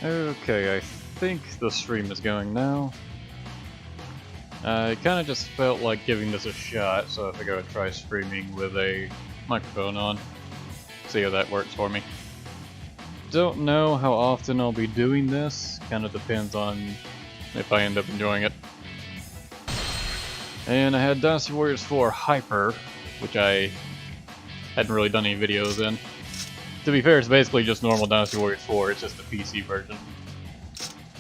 Okay, I think the stream is going now. I kinda just felt like giving this a shot, so I figured I'd try streaming with a microphone on. See how that works for me. Don't know how often I'll be doing this, kinda depends on if I end up enjoying it. And I had Dynasty Warriors 4 Hyper, which I hadn't really done any videos in. To be fair, it's basically just normal Dynasty Warriors 4, it's just the PC version.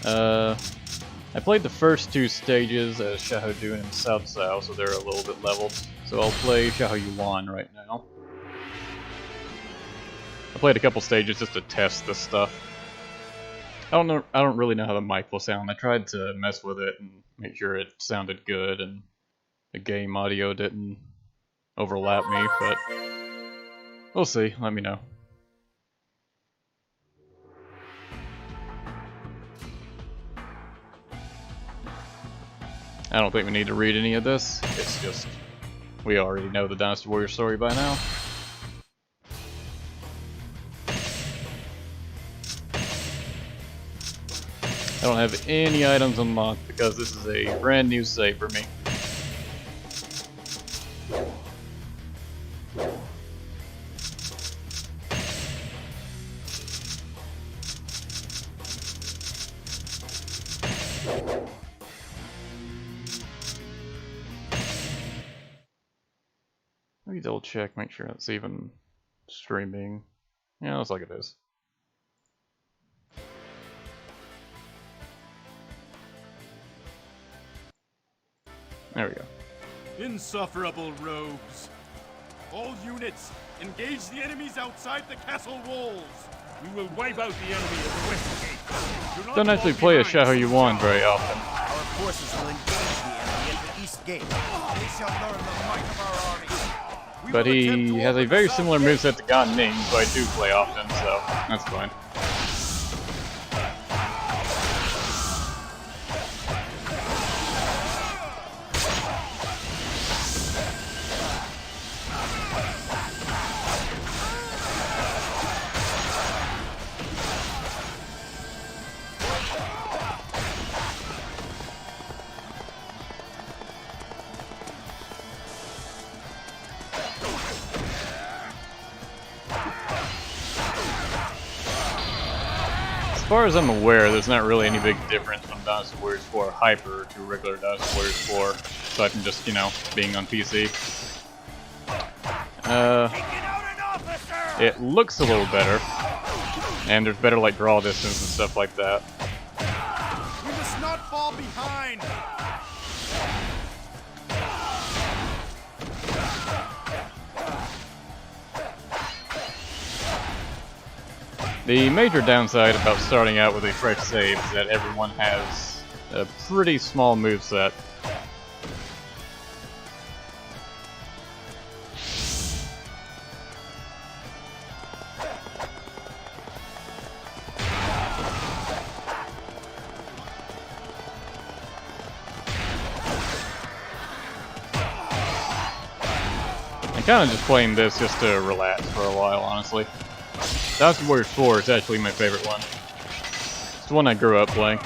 I played the first two stages as Xiahou and Cao Cao, so they're a little bit leveled. So I'll play Xiahou Yuan right now. I played a couple stages just to test this stuff. I don't really know how the mic will sound. I tried to mess with it and make sure it sounded good and the game audio didn't overlap me, but we'll see. Let me know. I don't think we need to read any of this. It's just, we already know the Dynasty Warriors story by now. I don't have any items unlocked because this is a brand new save for me. Let me double check, make sure it's even streaming. Yeah, looks like it is. There we go. Insufferable rogues. All units, engage the enemies outside the castle walls. We will wipe out the enemy at the west gate. Don't actually play a Xiahou Yuan very often. Our forces will engage the enemy at the east gate. They shall learn the might of our army. But he has a very similar moveset to Gan Ning, so I do play often, so that's fine. As far as I'm aware, there's not really any big difference from Dynasty Warriors 4 Hyper to regular Dynasty Warriors 4, so I can just, you know, being on PC. It looks a little better, and there's better, like, draw distance and stuff like that. We must not fall behind. The major downside about starting out with a fresh save is that everyone has a pretty small moveset. I'm kind of just playing this just to relax for a while, honestly. Dynasty Warriors 4 is actually my favorite one. It's the one I grew up playing.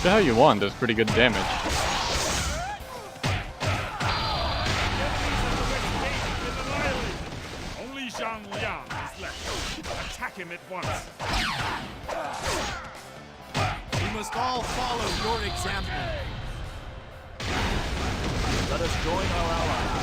Xiahou Yuan does pretty good damage. Attack him at once. We must all follow your example. Let us join our allies.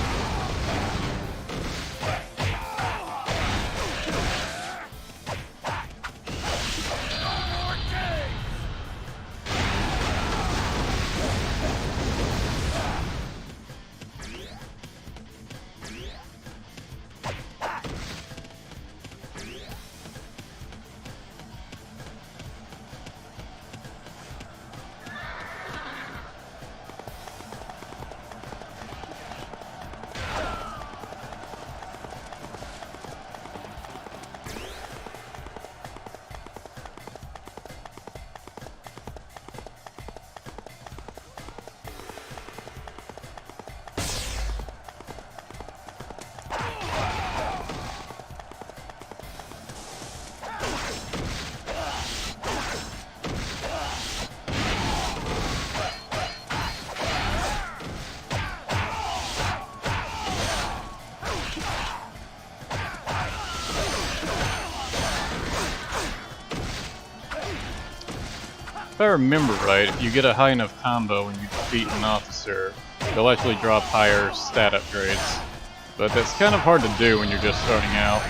if I remember right, if you get a high enough combo when you defeat an officer, they'll actually drop higher stat upgrades. But that's kind of hard to do when you're just starting out.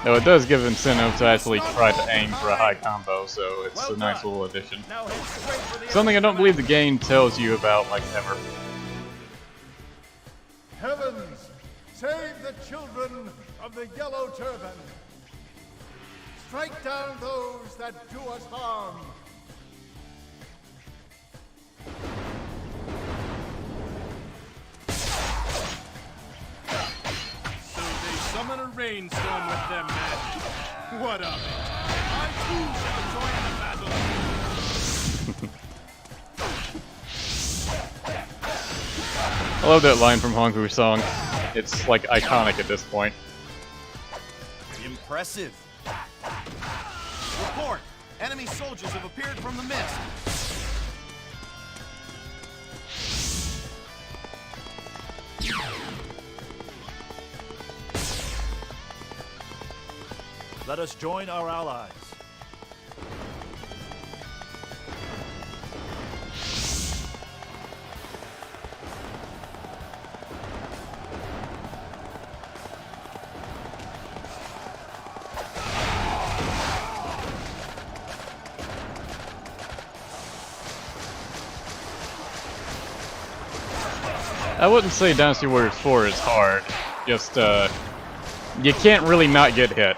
Though it does give incentive to actually try to aim for a high combo, so it's a nice little addition. Something I don't believe the game tells you about, like, ever. Heavens, save the children of the Yellow Turban. Strike down those that do us harm. Summon a rainstorm with them magic. What of it? I too shall join the battle. I love that line from Honku's song. It's like iconic at this point. Impressive. Report. Enemy soldiers have appeared from the mist. Let us join our allies. I wouldn't say Dynasty Warriors 4 is hard, just, you can't really not get hit.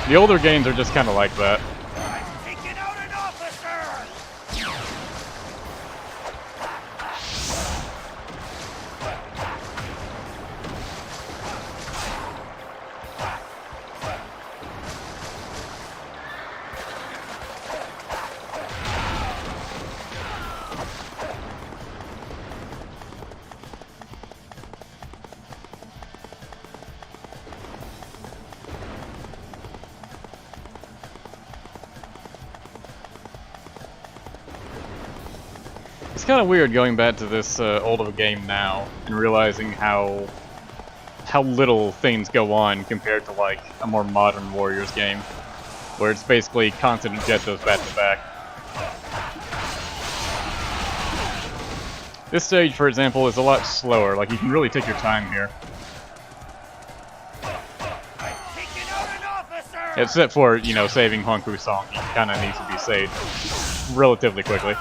The older games are just kind of like that. Taking out an officer! It's kind of weird going back to this old of a game now and realizing how little things go on compared to like a more modern Warriors game, where it's basically constant objectives back to back. This stage, for example, is a lot slower. Like, you can really take your time here. Except for, you know, saving Honku's song. He kind of needs to be saved relatively quickly.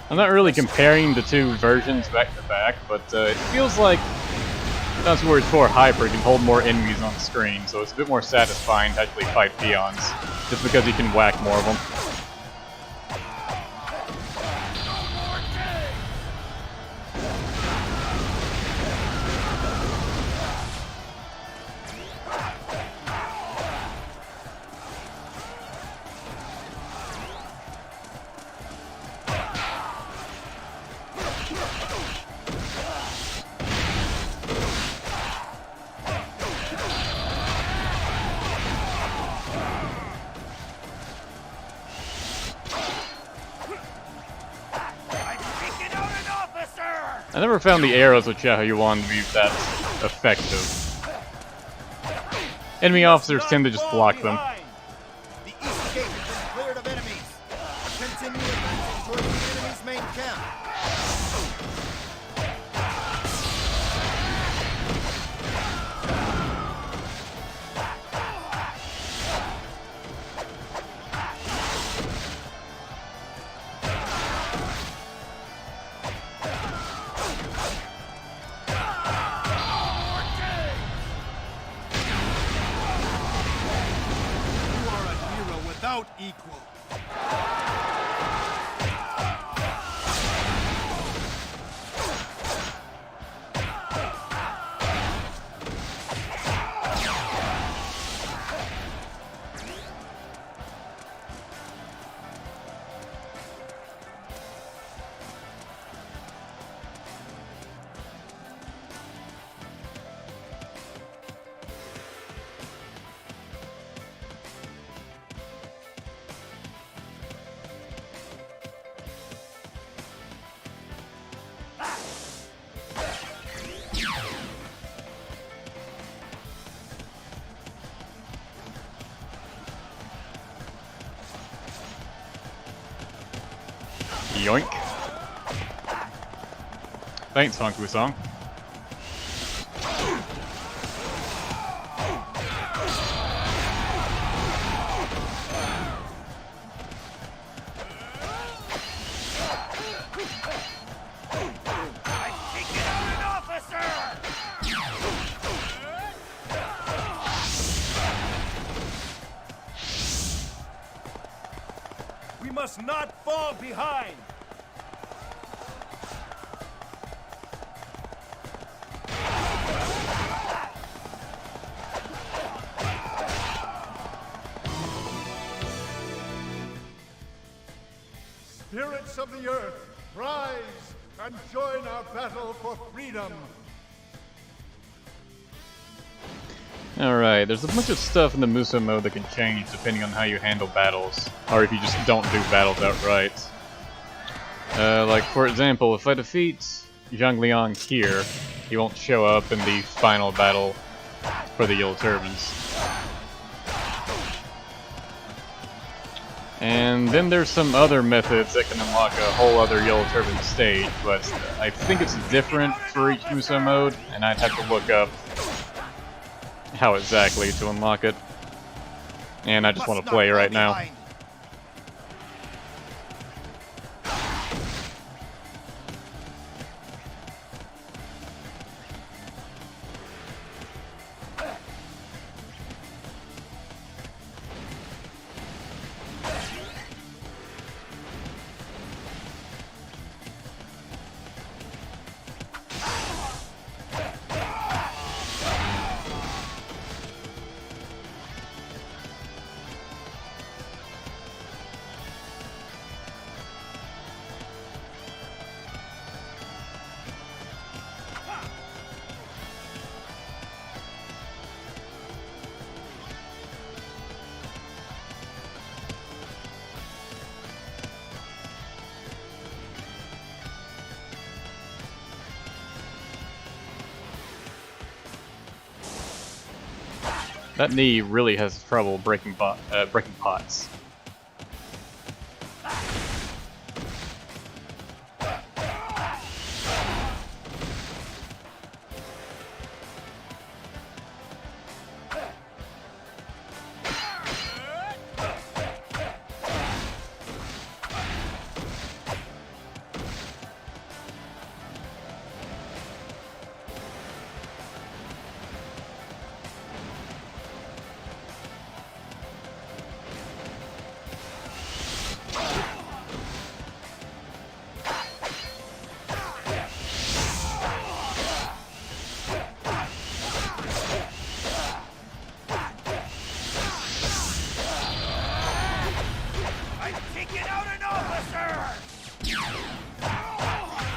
I'm not really comparing the two versions back to back, but it feels like Dynasty Warriors 4 Hyper can hold more enemies on the screen, so it's a bit more satisfying to actually fight peons, just because you can whack more of them. I never found the arrows with Chaoyuan to be that effective. Enemy officers tend to just block them. The east gate has been cleared of enemies. Continue advancing towards the enemy's main camp. Without equal. Yoink. Thanks, Hong Song. We must not fall behind! Spirits of the earth, rise and join our battle for freedom. Alright, there's a bunch of stuff in the Musou mode that can change depending on how you handle battles, or if you just don't do battles outright. Like, for example, if I defeat Zhang Liang here, he won't show up in the final battle for the Yellow Turbans. And then there's some other methods that can unlock a whole other Yellow Turban stage, but I think it's different for each Musou mode, and I'd have to look up how exactly to unlock it. And I just want to play right now. That knee really has trouble breaking pots.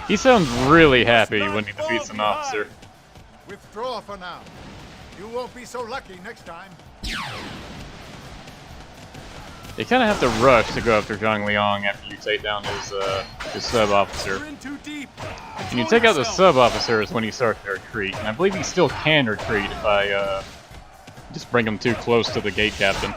He sounds really happy when he defeats an officer. Withdraw for now. You won't be so lucky next time. You kind of have to rush to go after Zhang Liang after you take down his sub-officer. And you take out the sub-officers when he starts to retreat, and I believe he still can retreat if I just bring him too close to the gate captain.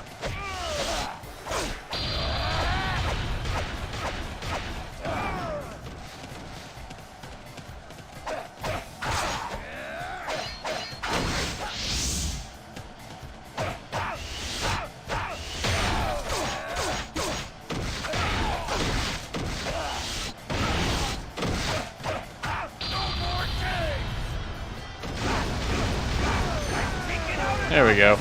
There we go.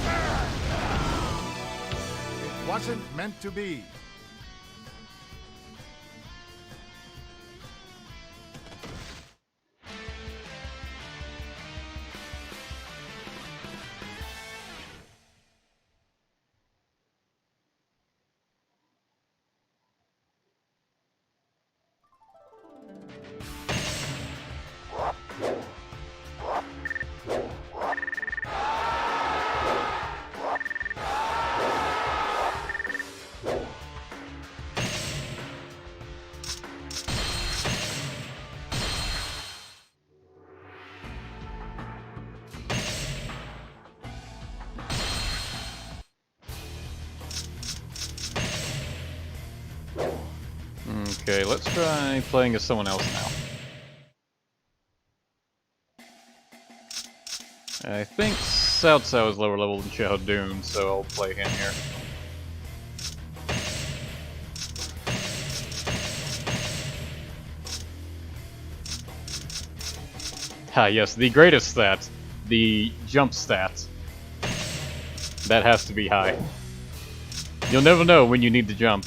It wasn't meant to be. Okay, let's try playing as someone else now. I think Cao Cao is lower level than Xiahou, so I'll play him here. Ah, yes, the greatest stat. The jump stat. That has to be high. You'll never know when you need to jump.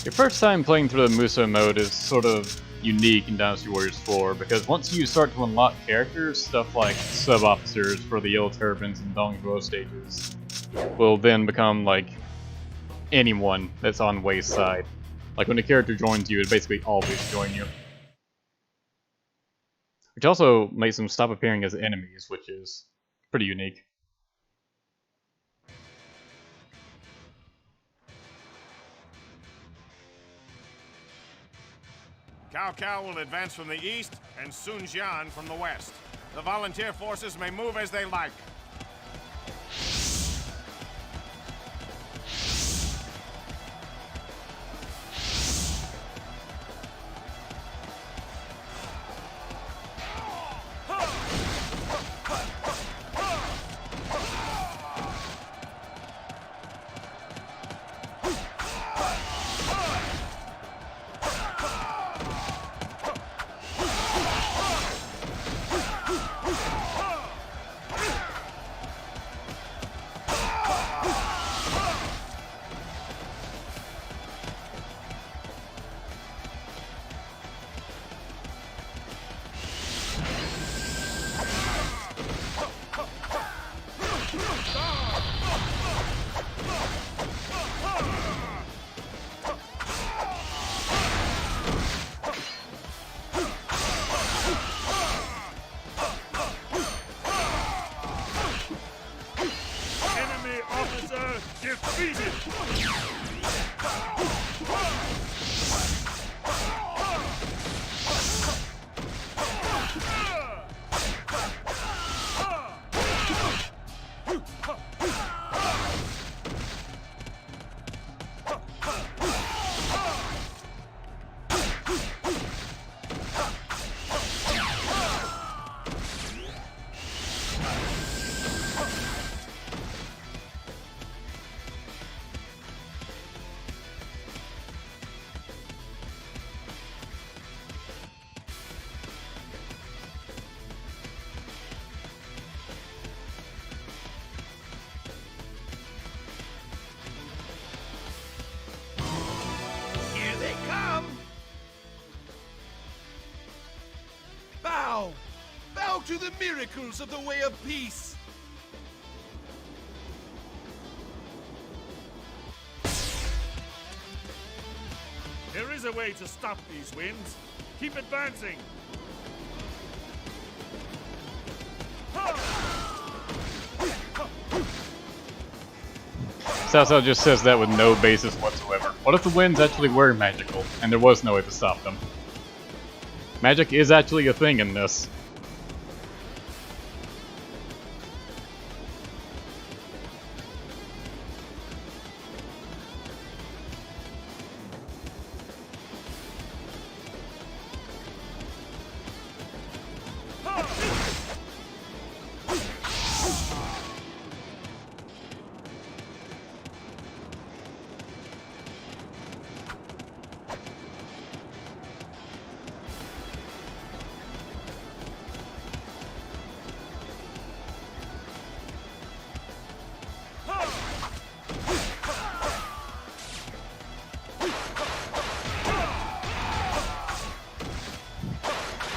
Your first time playing through the Musou mode is sort of unique in Dynasty Warriors 4, because once you start to unlock characters, stuff like sub-officers for the Yellow Turbans and Dongzhuo stages will then become like anyone that's on Wei's side. Like when a character joins you, it basically always join you. Which also makes them stop appearing as enemies, which is pretty unique. Cao Cao will advance from the east and Sun Jian from the west. The volunteer forces may move as they like. Bow to the miracles of the way of peace! There is a way to stop these winds. Keep advancing. Cao Cao just says that with no basis whatsoever. What if the winds actually were magical, and there was no way to stop them? Magic is actually a thing in this.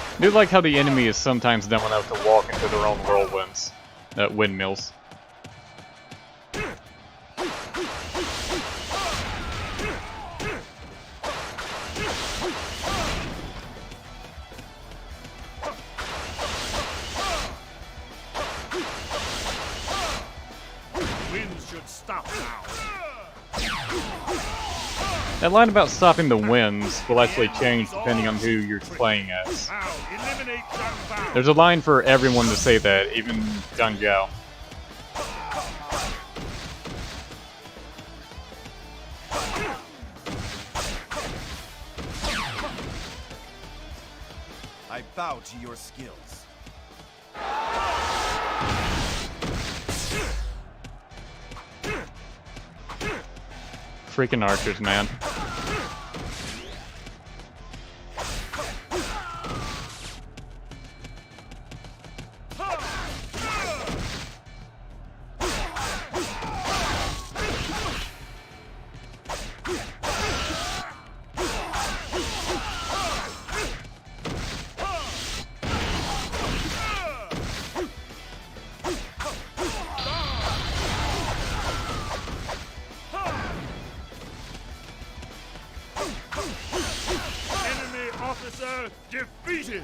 I do like how the enemy is sometimes dumb enough to walk into their own whirlwinds, windmills. Winds should stop now. That line about stopping the winds will actually change depending on who you're playing as. Now, eliminate Zhang Bao. There's a line for everyone to say that, even Zhang Jiao. I bow to your skills. Freaking archers, man. Enemy officer defeated.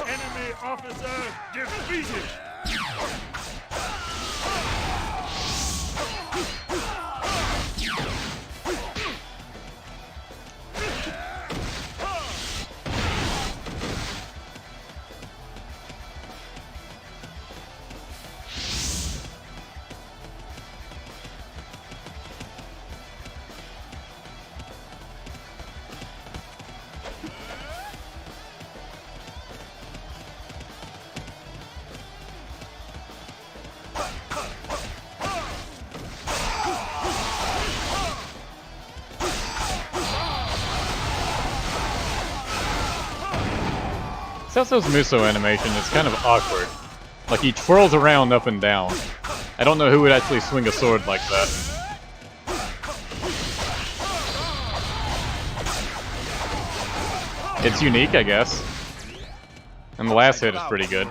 Enemy officer defeated. Sasuo's Musou animation is kind of awkward. Like, he twirls around up and down. I don't know who would actually swing a sword like that. It's unique, I guess. And the last hit is pretty good.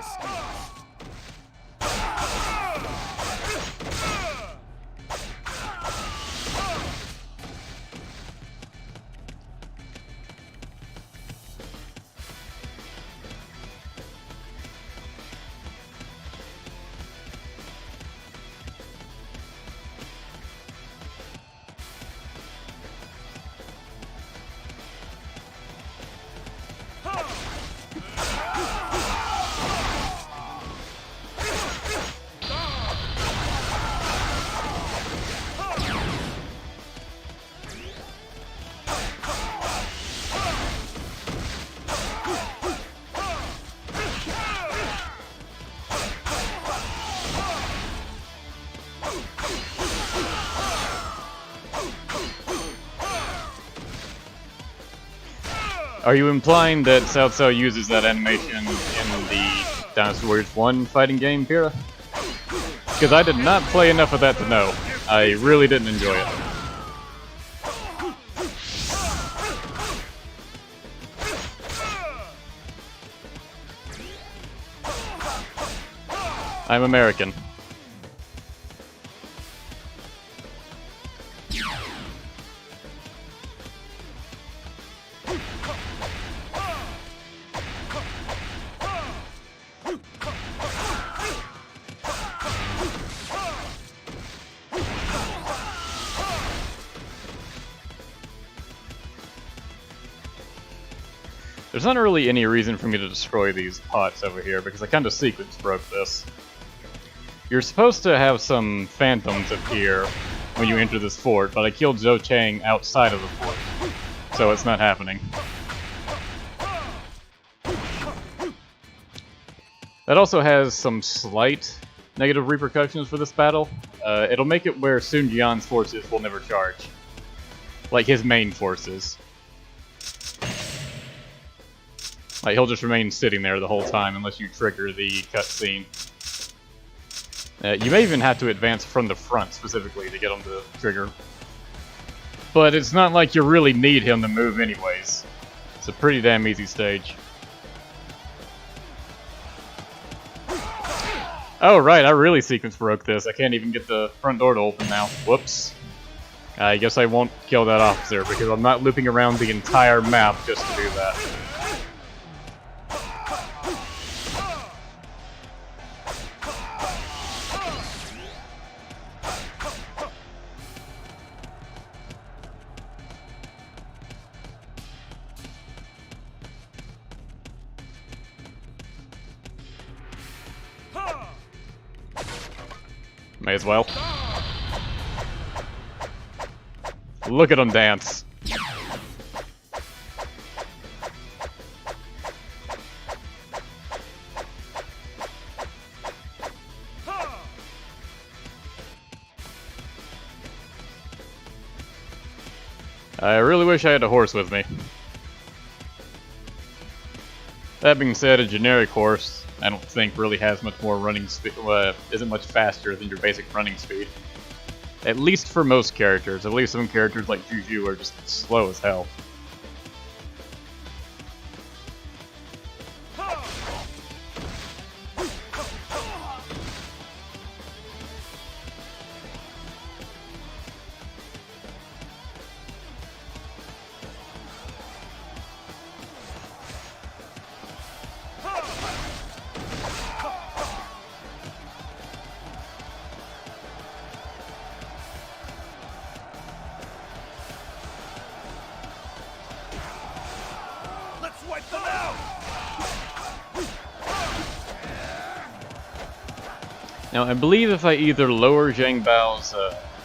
Are you implying that Cao Cao uses that animation in the Dynasty Warriors 1 fighting game, Pyrrha? Because I did not play enough of that to know. I really didn't enjoy it. I'm American. There's not really any reason for me to destroy these pots over here, because I kind of sequence broke this. You're supposed to have some phantoms appear when you enter this fort, but I killed Zhou Chang outside of the fort, so it's not happening. That also has some slight negative repercussions for this battle. It'll make it where Sun Jian's forces will never charge. Like his main forces. Like, he'll just remain sitting there the whole time unless you trigger the cutscene. You may even have to advance from the front specifically to get him to trigger. But it's not like you really need him to move anyways. It's a pretty damn easy stage. Oh right, I really sequence broke this. I can't even get the front door to open now. Whoops. I guess I won't kill that officer because I'm not looping around the entire map just to do that. May as well. Look at him dance. I really wish I had a horse with me. That being said, a generic horse I don't think really has much more running speed, isn't much faster than your basic running speed. At least for most characters. At least some characters like Juju are just slow as hell. Wipe them out! Now, I believe if I either lower Zhang Bao's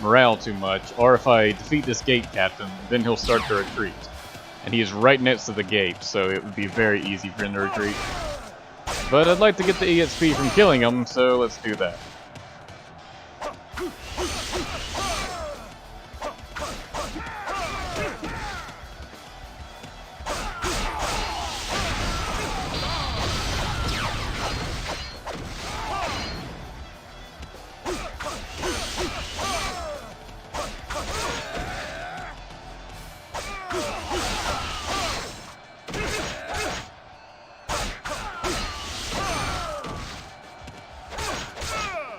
morale too much, or if I defeat this gate captain, then he'll start to retreat. And he is right next to the gate, so it would be very easy for him to retreat. But I'd like to get the EXP from killing him, so let's do that.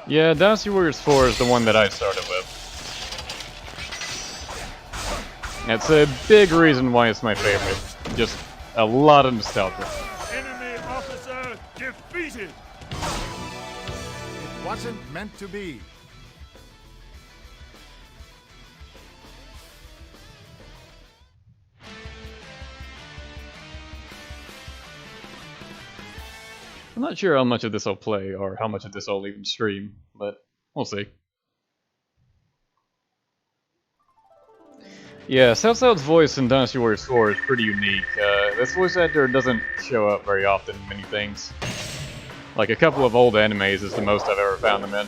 Yeah, Dynasty Warriors 4 is the one that I started with. It's a big reason why it's my favorite. Just a lot of nostalgia. Enemy officer defeated! It wasn't meant to be. I'm not sure how much of this I'll play, or how much of this I'll even stream, but we'll see. Yeah, Cao Cao's voice in Dynasty Warriors 4 is pretty unique. This voice actor doesn't show up very often in many things. Like a couple of old animes is the most I've ever found them in.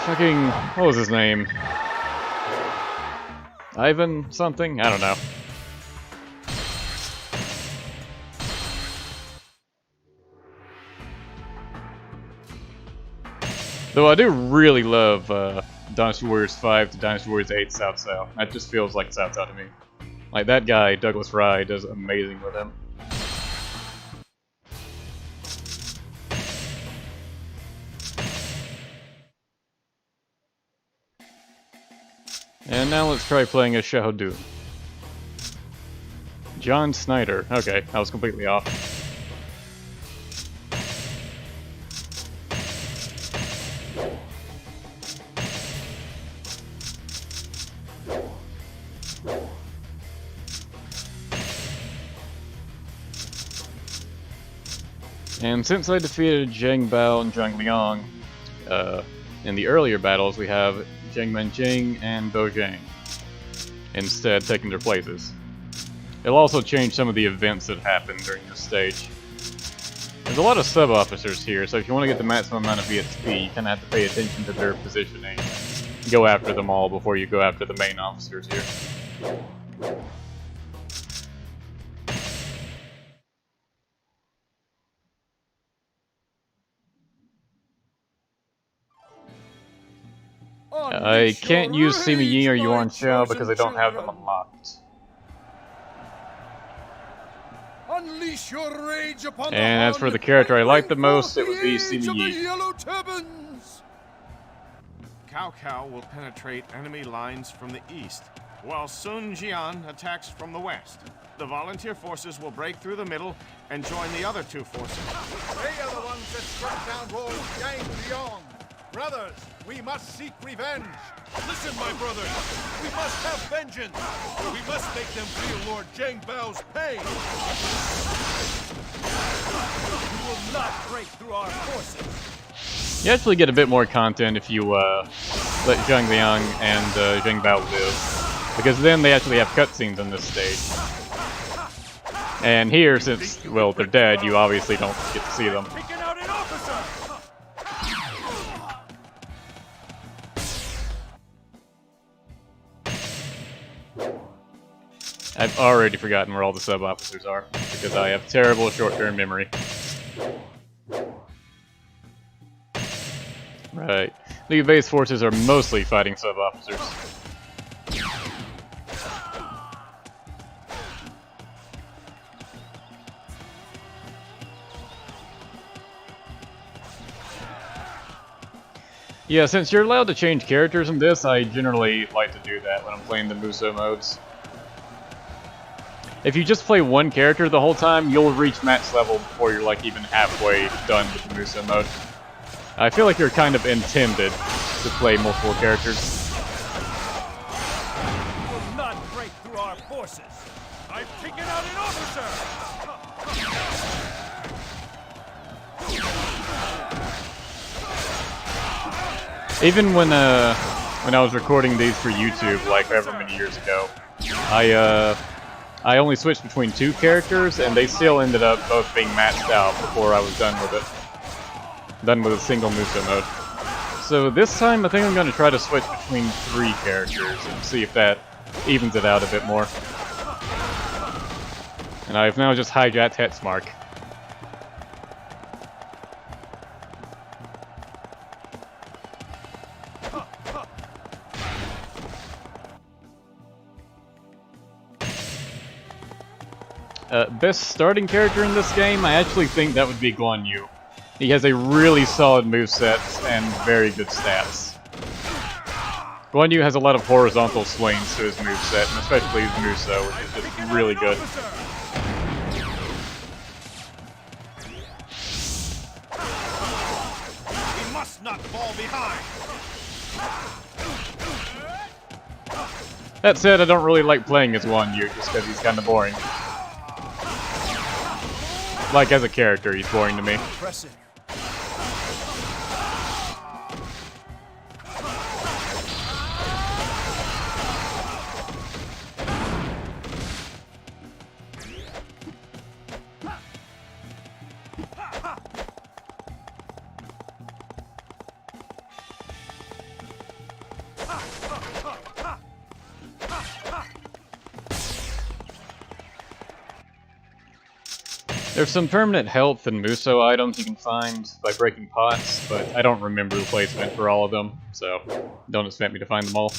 Fucking, what was his name? Ivan something? I don't know. Though I do really love Dynasty Warriors 5 to Dynasty Warriors 8 Cao Cao. That just feels like Cao Cao to me. Like, that guy, Douglas Rye, does amazing with him. And now let's try playing as Xiahou Dun. John Snyder. Okay, I was completely off. And since I defeated Zhang Bao and Zhang Liang in the earlier battles, we have Zhang Manjing and Bo Zhang instead taking their places. It'll also change some of the events that happen during this stage. There's a lot of sub-officers here, so if you want to get the maximum amount of VXP, you kind of have to pay attention to their positioning. Go after them all before you go after the main officers here. I can't use Sima Yi or Yuan Shao because I don't have them unlocked. Unleash your rage upon And as for the character I like the most, it would be Sima Yi. Cao Cao will penetrate enemy lines from the east, while Sun Jian attacks from the west. The volunteer forces will break through the middle and join the other two forces. They are the ones that struck down Lord Yang Liang. Brothers, we must seek revenge. Listen, my brothers, we must have vengeance. We must make them feel Lord Zhang Bao's pain. You will not break through our forces. You actually get a bit more content if you let Zhang Liang and Zhang Bao live, because then they actually have cutscenes on this stage. And here, since, well, they're dead, you obviously don't get to see them. Picking out an officer! I've already forgotten where all the sub-officers are, because I have terrible short-term memory. Right. League base forces are mostly fighting sub-officers. Yeah, since you're allowed to change characters in this, I generally like to do that when I'm playing the Musou modes. If you just play one character the whole time, you'll reach max level before you're like even halfway done with the Musou mode. I feel like you're kind of intended to play multiple characters. You will not break through our forces. I've taken out an officer! Even when I was recording these for YouTube, like however many years ago, I only switched between two characters, and they still ended up both being maxed out before I was done with it. Done with a single Musou mode. So this time, I think I'm going to try to switch between 3 characters and see if that evens it out a bit more. And I've now just hijacked Hexmark. Best starting character in this game, I actually think that would be Guan Yu. He has a really solid moveset and very good stats. Guan Yu has a lot of horizontal swings to his moveset, and especially his Musou, which is just really good. We must not fall behind! That said, I don't really like playing as Guan Yu, just because he's kind of boring. Like, as a character, he's boring to me. Impressive. There's some permanent health and Musou items you can find by breaking pots, but I don't remember the placement for all of them, so don't expect me to find them all.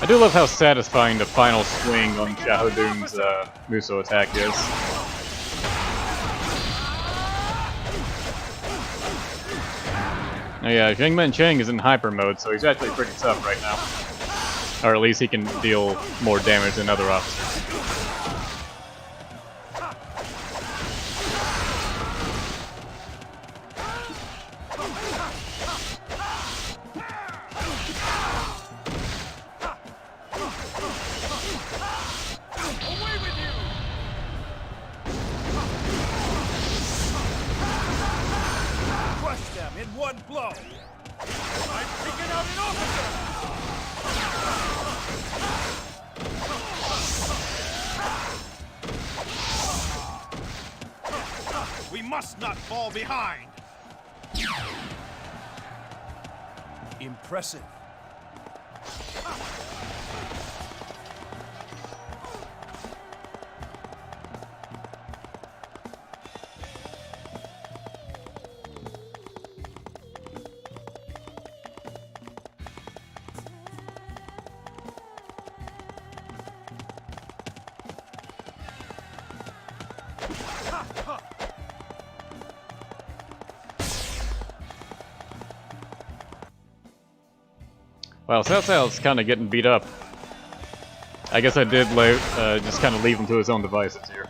do love how satisfying the final swing on Shahadun's Musou attack is. Oh yeah, Jingmen Chang is in hyper mode, so he's actually pretty tough right now. Or at least he can deal more damage than other officers. In one blow. I've taken out an officer. We must not fall behind. Impressive. Wow, Cao Cao's kind of getting beat up. I guess I did just kind of leave him to his own devices here.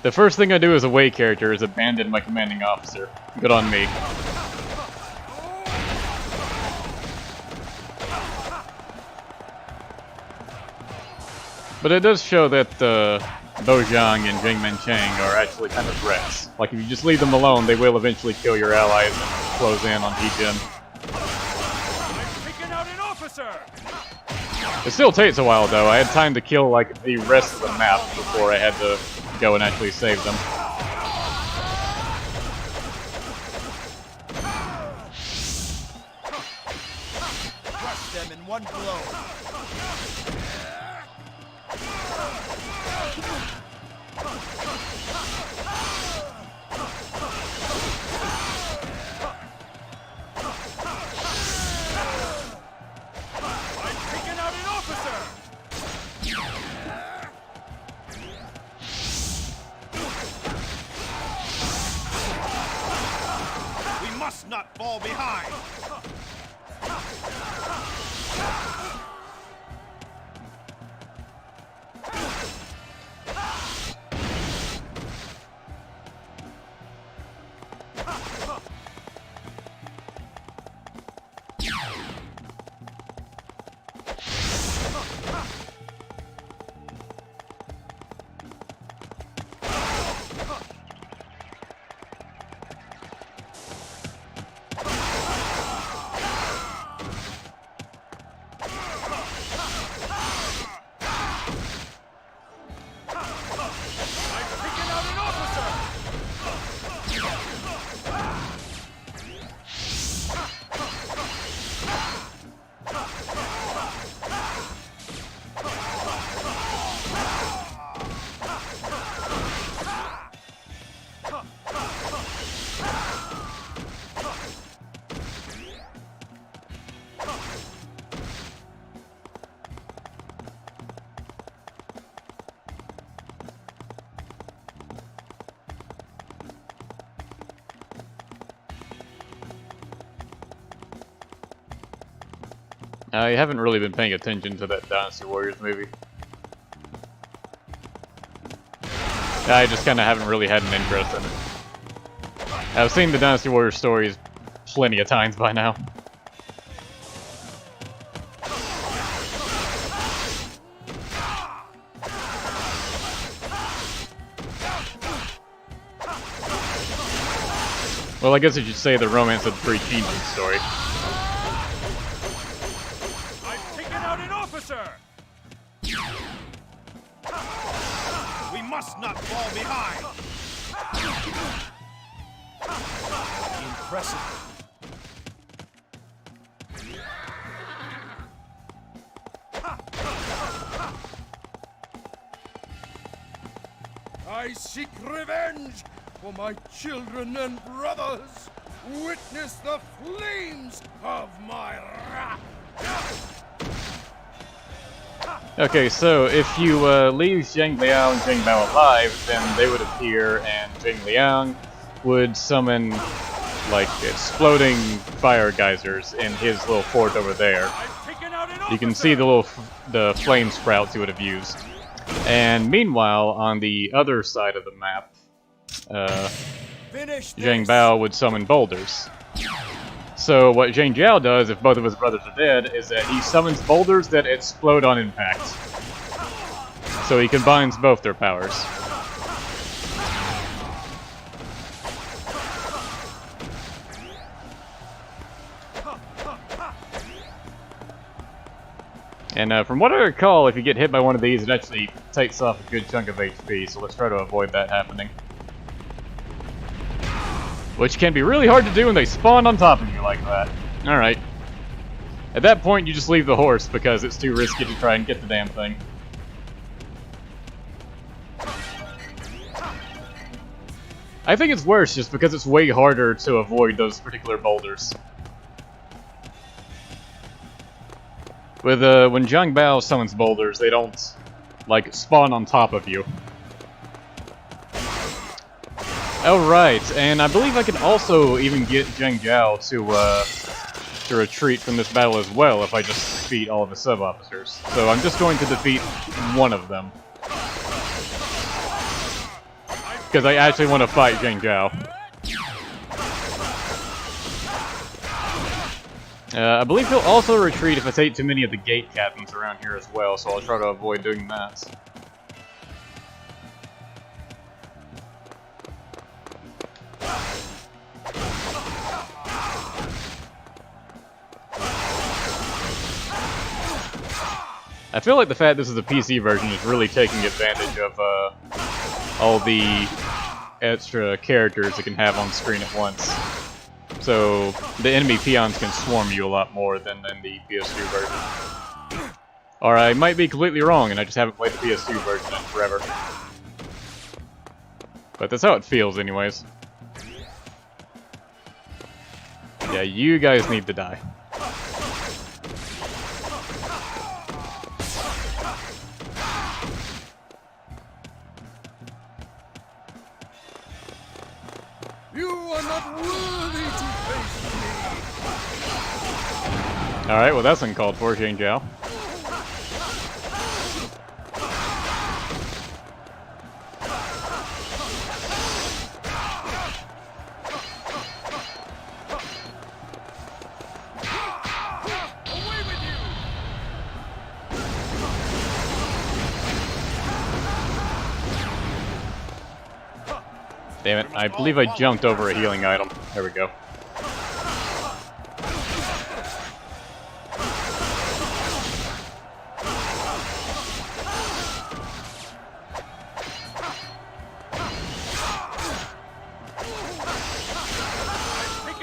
The first thing I do as a Wei character is abandon my commanding officer. Good on me. But it does show that Bo Jiang and Jingmen Chang are actually kind of threats. Like, if you just leave them alone, they will eventually kill your allies and close in on Heejin. I've taken out an officer. It still takes a while, though. I had time to kill, like, the rest of the map before I had to go and actually save them. Crush them in one blow. I've taken out an officer. We must not fall behind. I haven't really been paying attention to that Dynasty Warriors movie. I just kind of haven't really had an interest in it. I've seen the Dynasty Warriors stories plenty of times by now. Well, I guess I should say the Romance of the Three Kingdoms story. I've taken out an officer! We must not fall behind! Impressive. I seek revenge for my children and brothers. Witness the flames of my wrath. Okay, so if you leave Zhang Liao and Zhang Bao alive, then they would appear, and Zhang Liang would summon, like, exploding fire geysers in his little fort over there. You can see the flame sprouts he would have used. And meanwhile, on the other side of the map, Zhang Bao would summon boulders. So what Zhang Jiao does, if both of his brothers are dead, is that he summons boulders that explode on impact. So he combines both their powers. And from what I recall, if you get hit by one of these, it actually takes off a good chunk of HP, so let's try to avoid that happening. Which can be really hard to do when they spawn on top of you like that. Alright. At that point, you just leave the horse, because it's too risky to try and get the damn thing. I think it's worse just because it's way harder to avoid those particular boulders. With when Zhang Bao summons boulders, they don't, like, spawn on top of you. Alright, and I believe I can also even get Zhang Jiao to retreat from this battle as well if I just defeat all of the sub-officers. So I'm just going to defeat one of them. Because I actually want to fight Zhang Jiao. I believe he'll also retreat if I take too many of the gate captains around here as well, so I'll try to avoid doing that. I feel like the fact this is a PC version is really taking advantage of all the extra characters it can have on screen at once. So the enemy peons can swarm you a lot more than in the PS2 version. Or I might be completely wrong and I just haven't played the PS2 version in forever. But that's how it feels anyways. Yeah, you guys need to die. You are not worthy to face me. Alright, well that's uncalled for, Zhang Jiao. Damn it, I believe I jumped over a healing item. There we go.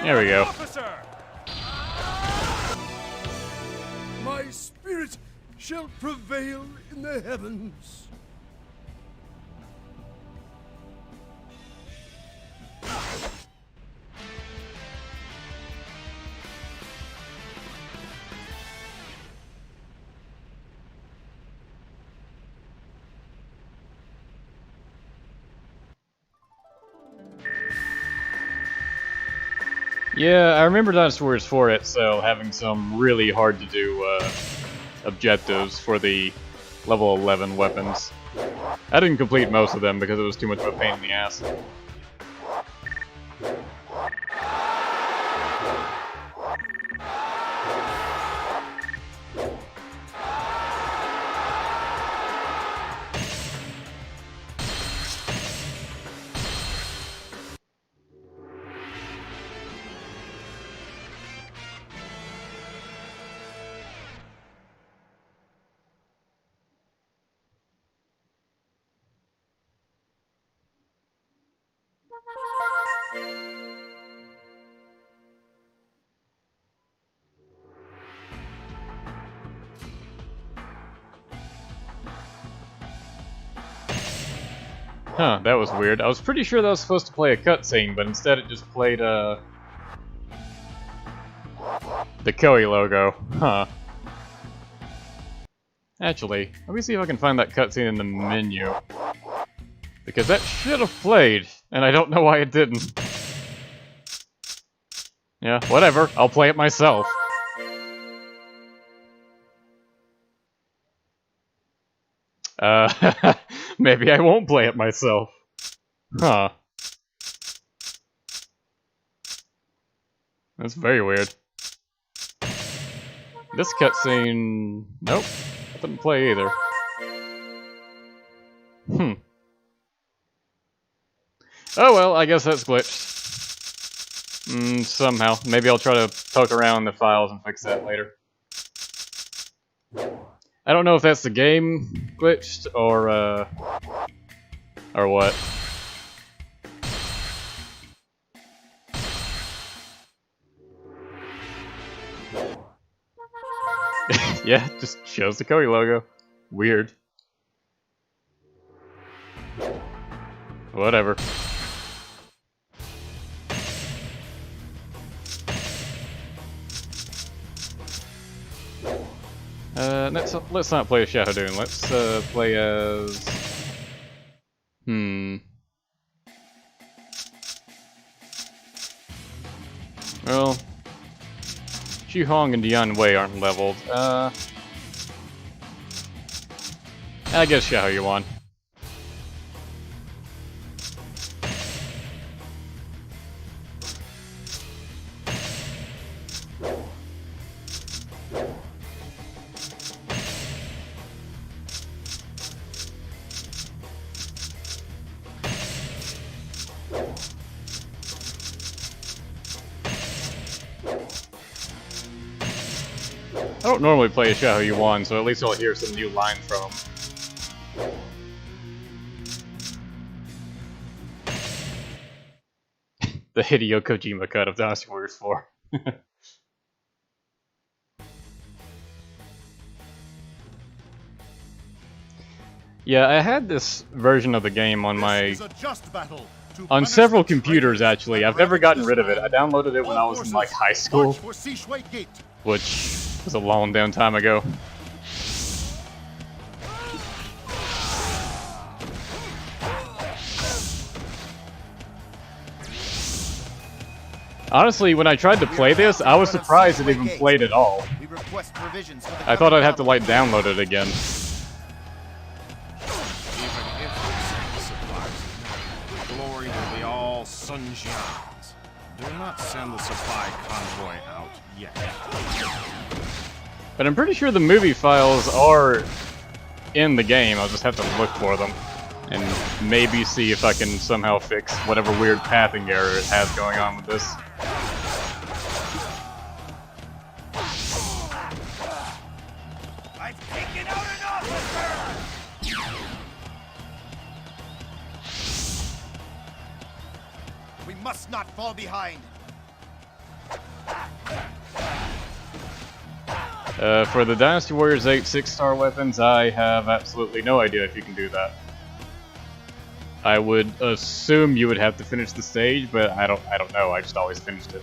There we go. My spirit shall prevail in the heavens. Yeah, I remember Dynasty Warriors 4 itself having some really hard to do objectives for the level 11 weapons. I didn't complete most of them because it was too much of a pain in the ass. Huh, that was weird. I was pretty sure that was supposed to play a cutscene, but instead it just played, the Koei logo. Huh. Actually, let me see if I can find that cutscene in the menu. Because that should have played, and I don't know why it didn't. Yeah, whatever. I'll play it myself. Maybe I won't play it myself. Huh. That's very weird. This cutscene... Nope. It didn't play either. Oh well, I guess that's glitched. Somehow. Maybe I'll try to poke around in the files and fix that later. I don't know if that's the game glitched, or what. Yeah, just shows the Koei logo. Weird. Whatever. Let's not play as Shahodoon. Let's play as... Well, Xu-Hong and Dian Wei aren't leveled. I guess Xiahou Yuan. I don't normally play as Xiahou Yuan, so at least I'll hear some new lines from him. The Hideo Kojima cut of Dynasty Warriors 4. Yeah, I had this version of the game on on several computers, actually. I've never gotten rid of it. I downloaded it when I was in, like, high school, which was a long damn time ago. Honestly, when I tried to play this, I was surprised it even played at all. I thought I'd have to, like, download it again. Glory will be all sunshines. Do not send the supply convoy out yet. But I'm pretty sure the movie files are in the game. I'll just have to look for them. And maybe see if I can somehow fix whatever weird pathing error it has going on with this. I've taken out an officer! We must not fall behind. For the Dynasty Warriors 8 6-star weapons, I have absolutely no idea if you can do that. I would assume you would have to finish the stage, but I don't know. I just always finished it.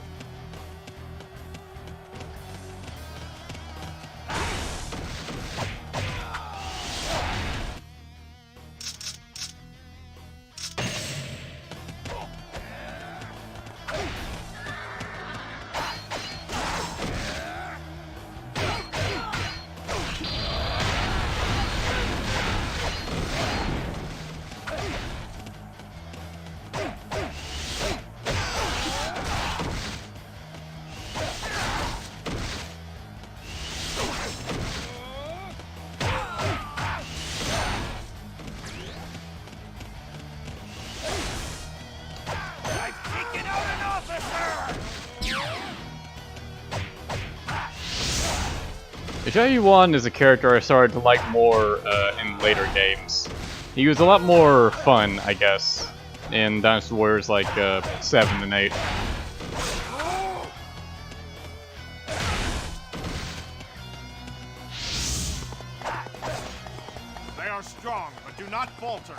Xiahou Yuan is a character I started to like more in later games. He was a lot more fun, I guess, in Dynasty Warriors like 7 and 8. They are strong, but do not falter.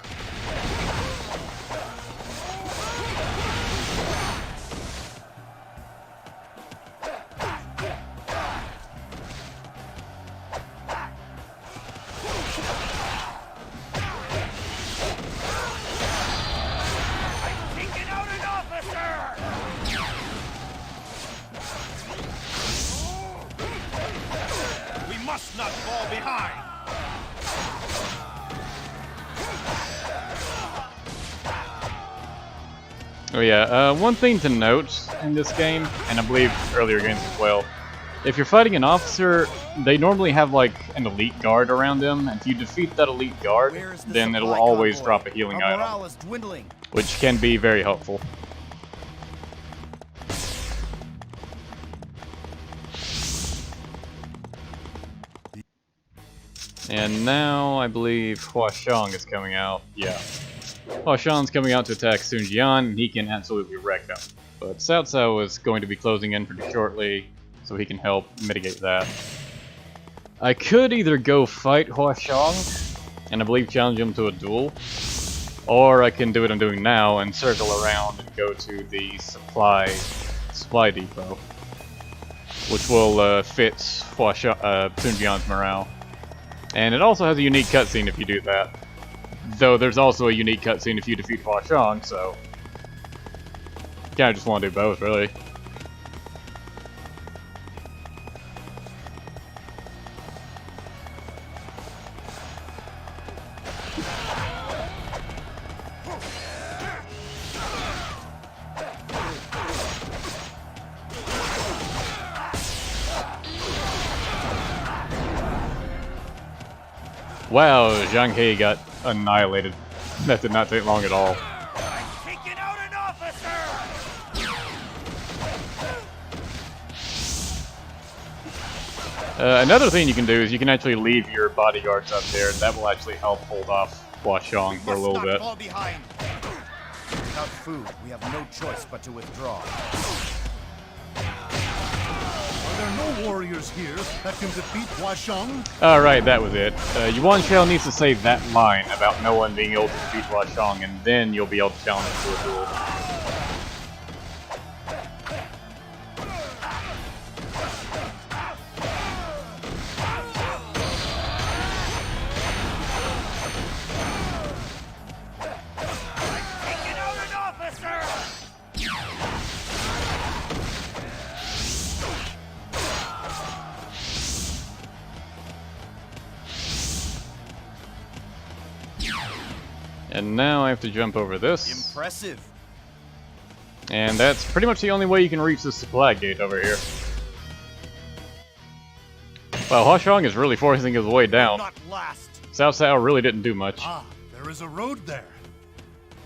Must not fall behind. Oh yeah, one thing to note in this game, and I believe earlier games as well, if you're fighting an officer, they normally have like an elite guard around them, and if you defeat that elite guard, then it'll always drop a healing item, which can be very helpful. And now I believe Huashang is coming out. Yeah. Huashang's coming out to attack Sun Jian, and he can absolutely wreck them. But Cao Cao is going to be closing in pretty shortly, so he can help mitigate that. I could either go fight Huashang, and I believe challenge him to a duel, or I can do what I'm doing now and circle around and go to the supply depot, which will fit Sun Jian's morale. And it also has a unique cutscene if you do that. Though there's also a unique cutscene if you defeat Huashang, so... kinda just want to do both, really. Wow, Zhang He got annihilated. That did not take long at all. I'm taking out an officer! Another thing you can do is you can actually leave your bodyguards up there, and that will actually help hold off Huashang for a little bit. Without food, we have no choice but to withdraw. Are there no warriors here that can defeat Huashang? Alright, that was it. Yuan Shao needs to say that line about no one being able to defeat Huashang, and then you'll be able to challenge him to a duel. And now I have to jump over this. Impressive. And that's pretty much the only way you can reach the supply gate over here. Wow, Huashang is really forcing his way down. Not last. Cao Cao really didn't do much. Ah, there is a road there.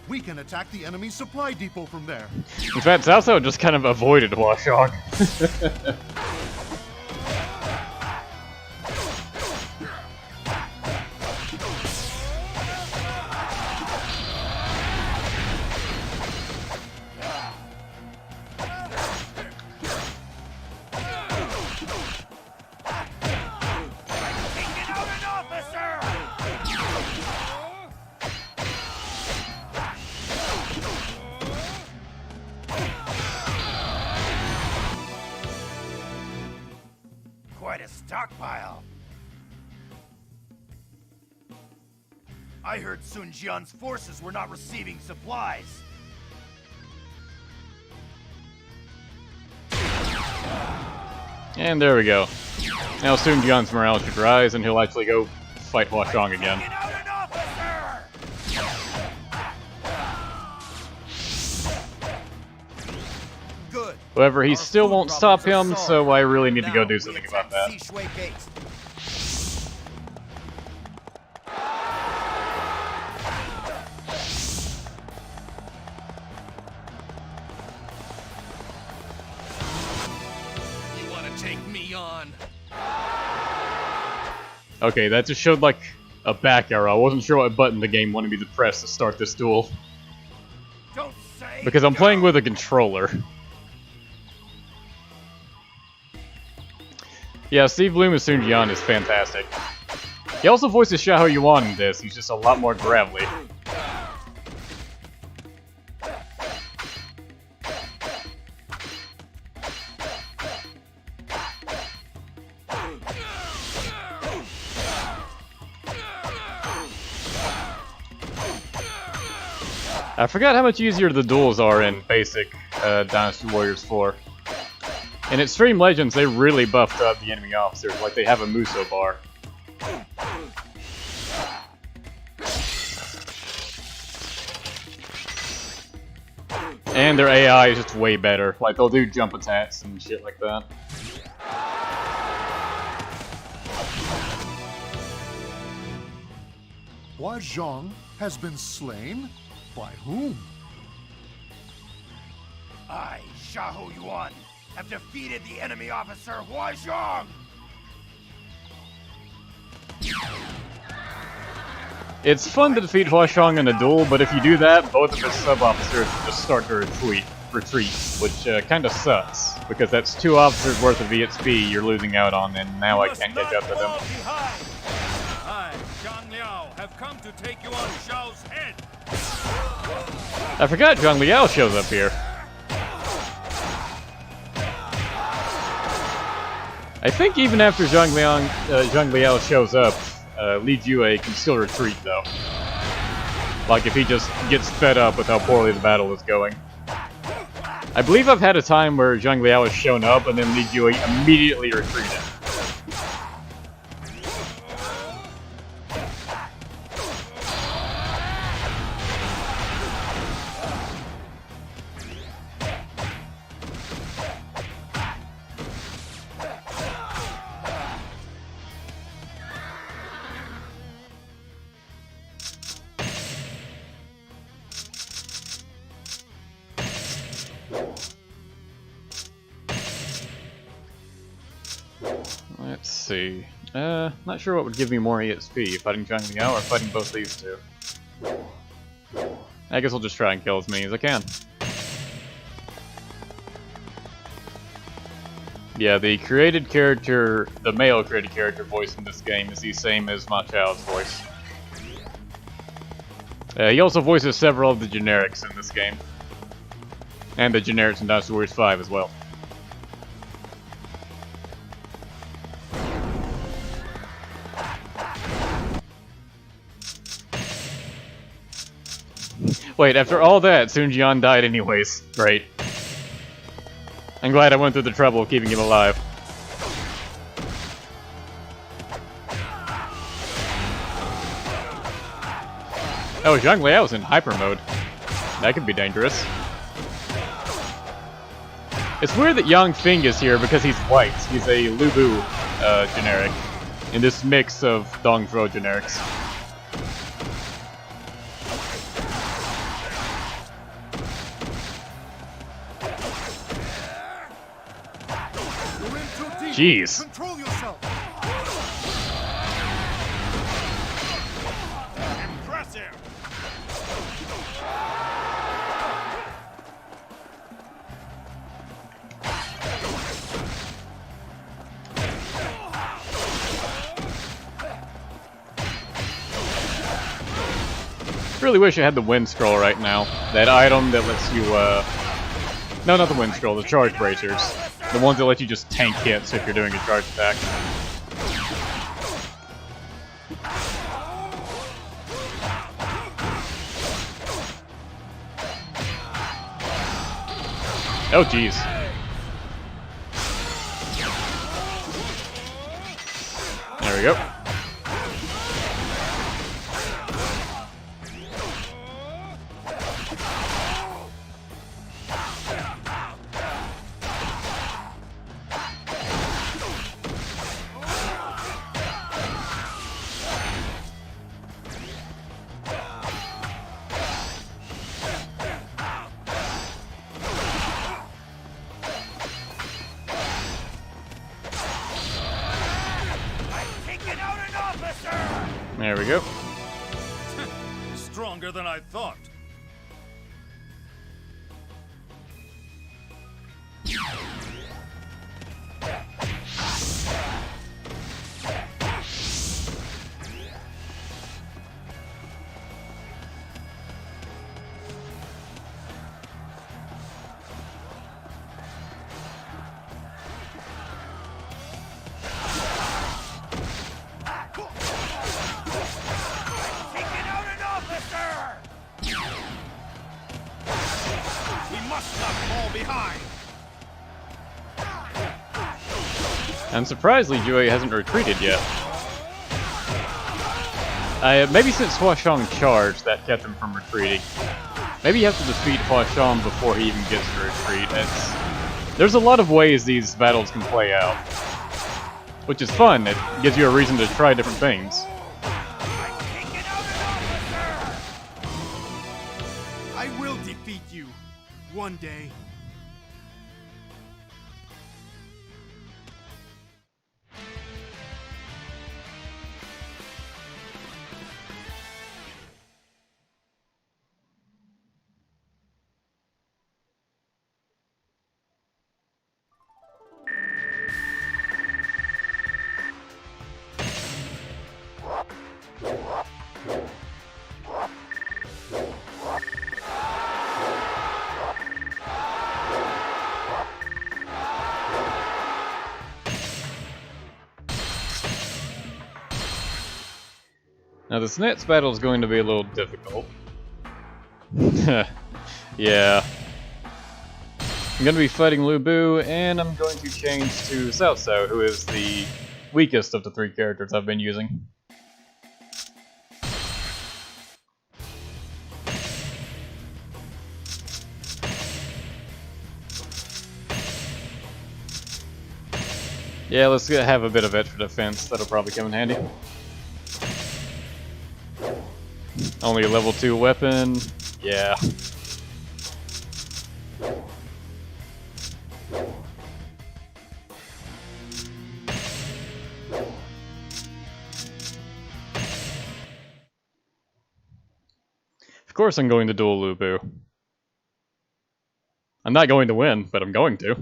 We can attack the enemy supply depot from there. In fact, Cao Cao just kind of avoided Huashang. Quite a stockpile. I heard Sun Jian's forces were not receiving supplies. And there we go. Now Sun Jian's morale should rise, and he'll actually go fight Huashang again. Good. However, he still won't stop him, so I really need to go do something about that. You want to take me on? Okay, that just showed like a back arrow. I wasn't sure what button the game wanted me to press to start this duel. Don't say Because I'm playing with a controller. Yeah, Steve Bloom as Sun Jian is fantastic. He also voices Xiahou Yuan in this, he's just a lot more gravelly. I forgot how much easier the duels are in basic Dynasty Warriors 4. In Extreme Legends, they really buffed up the enemy officers, like they have a Musou bar. And their AI is just way better. Like, they'll do jump attacks and shit like that. Hua Zhang has been slain? By whom? I, Xiahou Yuan, have defeated the enemy officer Hua Zhang! It's fun to defeat Hua Zhang in a duel, but if you do that, both of his sub-officers just start to retreat, which kinda sucks, because that's 2 officers worth of EXP you're losing out on, and now I can't catch up to them. I, Zhang Liao, have come to take you on Zhao's head. I forgot Zhang Liao shows up here. I think even after Zhang Liao shows up, Li Jue can still retreat though. Like if he just gets fed up with how poorly the battle is going. I believe I've had a time where Zhang Liao has shown up and then Li Jue immediately retreated. Let's see. Not sure what would give me more EXP, fighting Zhang Liao or fighting both these two. I guess I'll just try and kill as many as I can. Yeah, the created character, the male created character voice in this game is the same as Ma Chao's voice. He also voices several of the generics in this game. And the generics in Dynasty Warriors 5 as well. Wait, after all that, Sun Jian died anyways. Great. I'm glad I went through the trouble of keeping him alive. Oh, Zhang Liao's in hyper mode. That could be dangerous. It's weird that Yang Feng is here because he's white. He's a Lu Bu generic. In this mix of Dong Zhuo generics. Jeez. Control yourself. Impressive. Really wish I had the Wind Scroll right now. That item that lets you, no, not the Wind Scroll, the Charge Bracers. The ones that let you just tank hits if you're doing a charge attack. Oh, jeez. There we go. There we go. Stronger than I thought. must not fall behind. And surprisingly, Jue hasn't retreated yet. Maybe since Huashang charged, that kept him from retreating. Maybe you have to defeat Huashang before he even gets to retreat. There's a lot of ways these battles can play out. Which is fun, it gives you a reason to try different things. I will defeat you one day. Now this next battle is going to be a little difficult. Yeah. I'm going to be fighting Lu Bu, and I'm going to change to Cao Cao, who is the weakest of the three characters I've been using. Yeah, let's have a bit of extra defense. That'll probably come in handy. Only a level 2 weapon. Yeah. Of course I'm going to duel Lu Bu. I'm not going to win, but I'm going to.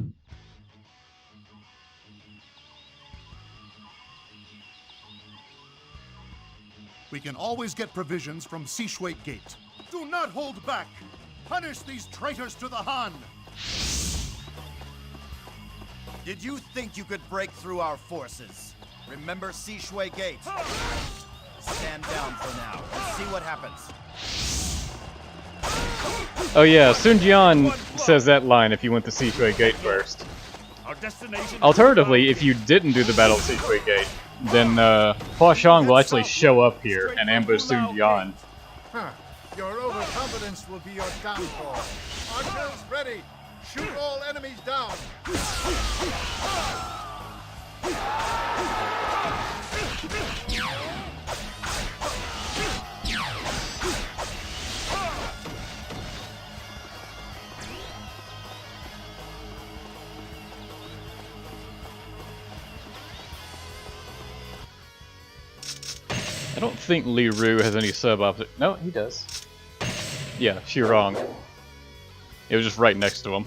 We can always get provisions from Sishui Gate. Do not hold back! Punish these traitors to the Han! Did you think you could break through our forces? Remember Sishui Gate? Stand down for now and see what happens. Oh yeah, Sun Jian says that line if you went to Sishui Gate first. Our destination. Alternatively, if you didn't do the Battle of Sishui Gate, then Huashang will actually show up here and ambush Sun Jian. Huh. Your overconfidence will be your downfall. Archers ready! Shoot all enemies down! I don't think Li Ru has any sub-opposite. No, he does. Yeah, she's wrong. It was just right next to him.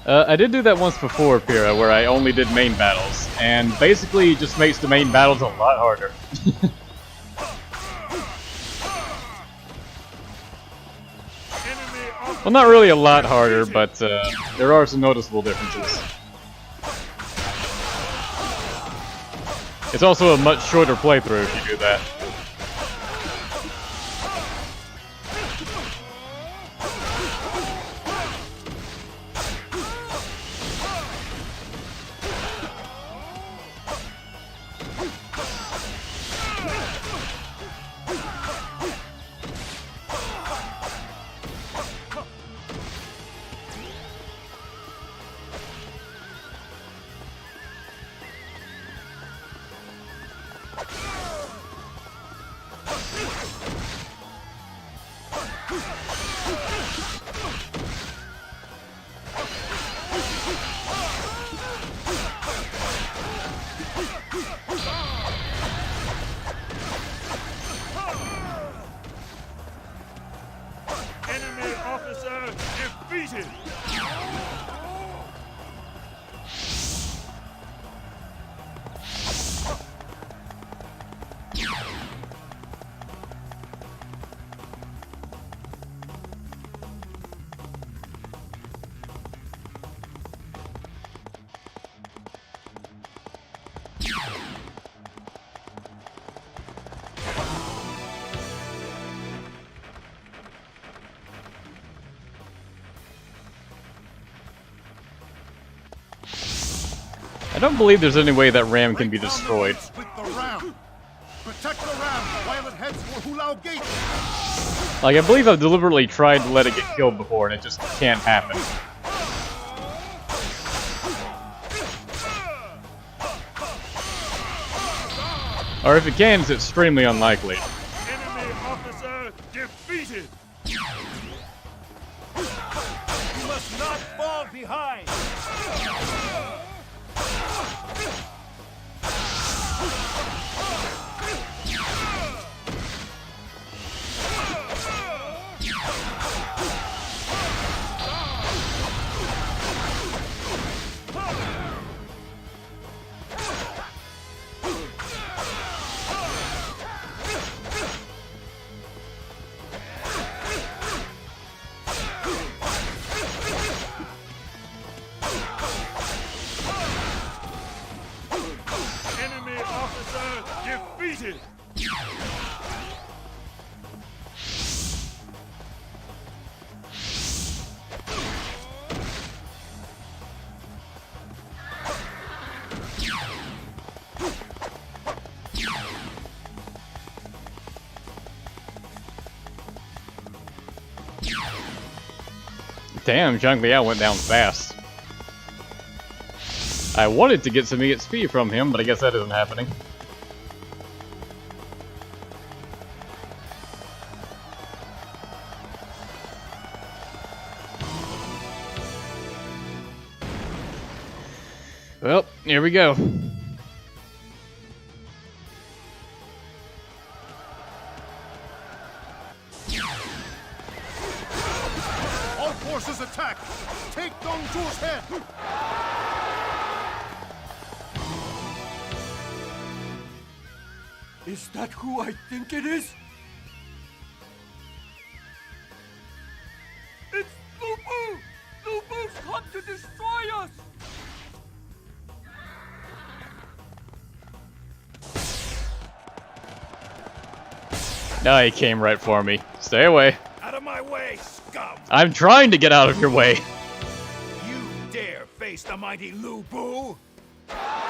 I did do that once before, Pyrrha, where I only did main battles, and basically it just makes the main battles a lot harder. Well, not really a lot harder, but there are some noticeable differences. It's also a much shorter playthrough if you do that. I don't believe there's any way that ram can be destroyed. With the ram. Protect the ram while it heads for Hulao Gate. Like, I believe I've deliberately tried to let it get killed before, and it just can't happen. Or if it can, it's extremely unlikely. Enemy officer defeated! You must not fall behind! Enemy officer defeated! Damn, Zhang Liao went down fast. I wanted to get some EXP from him, but I guess that isn't happening. Well, here we go. All forces attack. Take Dong Zhuo's head. Is that who I think it is? It's Lu Bu! Lu Bu's come to destroy us! No, he came right for me. Stay away. Out of my way, scum! I'm trying to get out of your way. You dare face the mighty Lu Bu?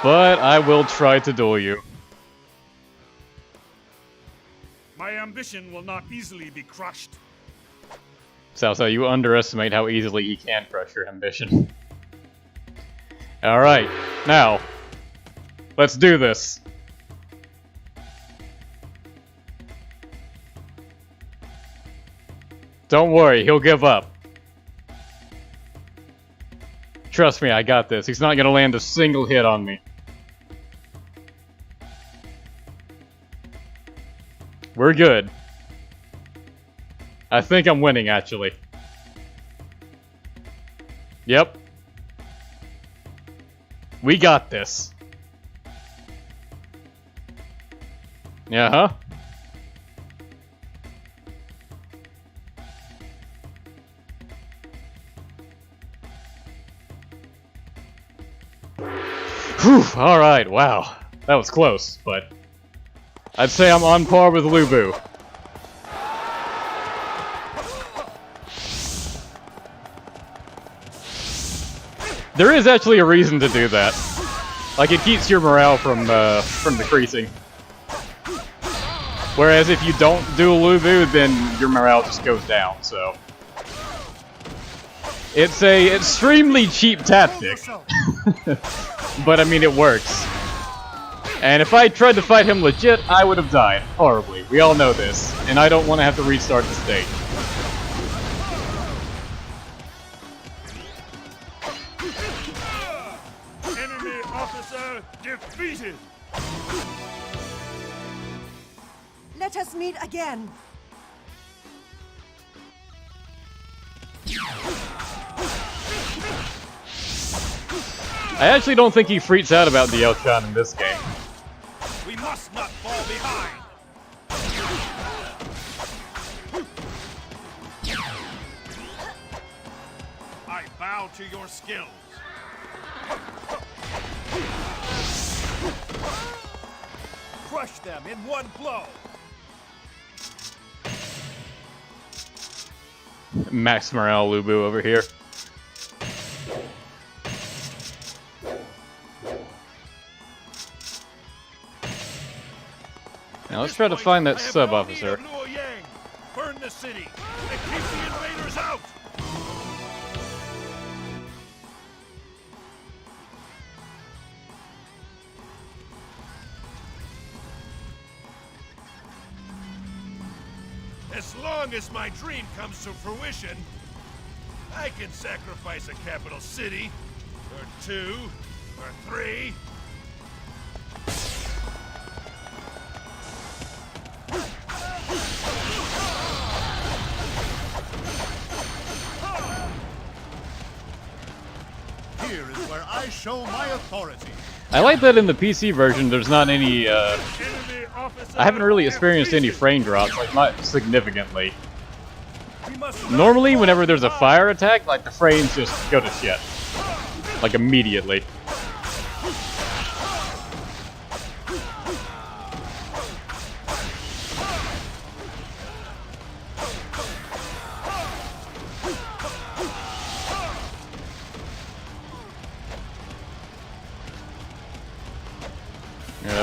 But I will try to duel you. My ambition will not easily be crushed. So you underestimate how easily he can crush your ambition. Alright, now, let's do this. Don't worry, he'll give up. Trust me, I got this. He's not gonna land a single hit on me. We're good. I think I'm winning, actually. Yep. We got this. Yeah, huh? Whew, alright, wow. That was close, but I'd say I'm on par with Lu Bu. There is actually a reason to do that. Like, it keeps your morale from decreasing. Whereas if you don't do Lu Bu, then your morale just goes down, so. It's a extremely cheap tactic. But I mean, it works. And if I tried to fight him legit, I would have died horribly. We all know this, and I don't want to have to restart the stage. Enemy officer defeated! Let us meet again. I actually don't think he freaks out about the Chan in this game. We must not fall behind! I bow to your skills. Crush them in one blow. Max morale Lu Bu over here. Now let's try to find that sub-officer. Burn the city and keep the invaders out! As long as my dream comes to fruition, I can sacrifice a capital city, or 2, or 3. Here is where I show my authority. I like that in the PC version there's not any, I haven't really experienced any frame drops, like not significantly. Normally, whenever there's a fire attack, like the frames just go to shit. Like immediately.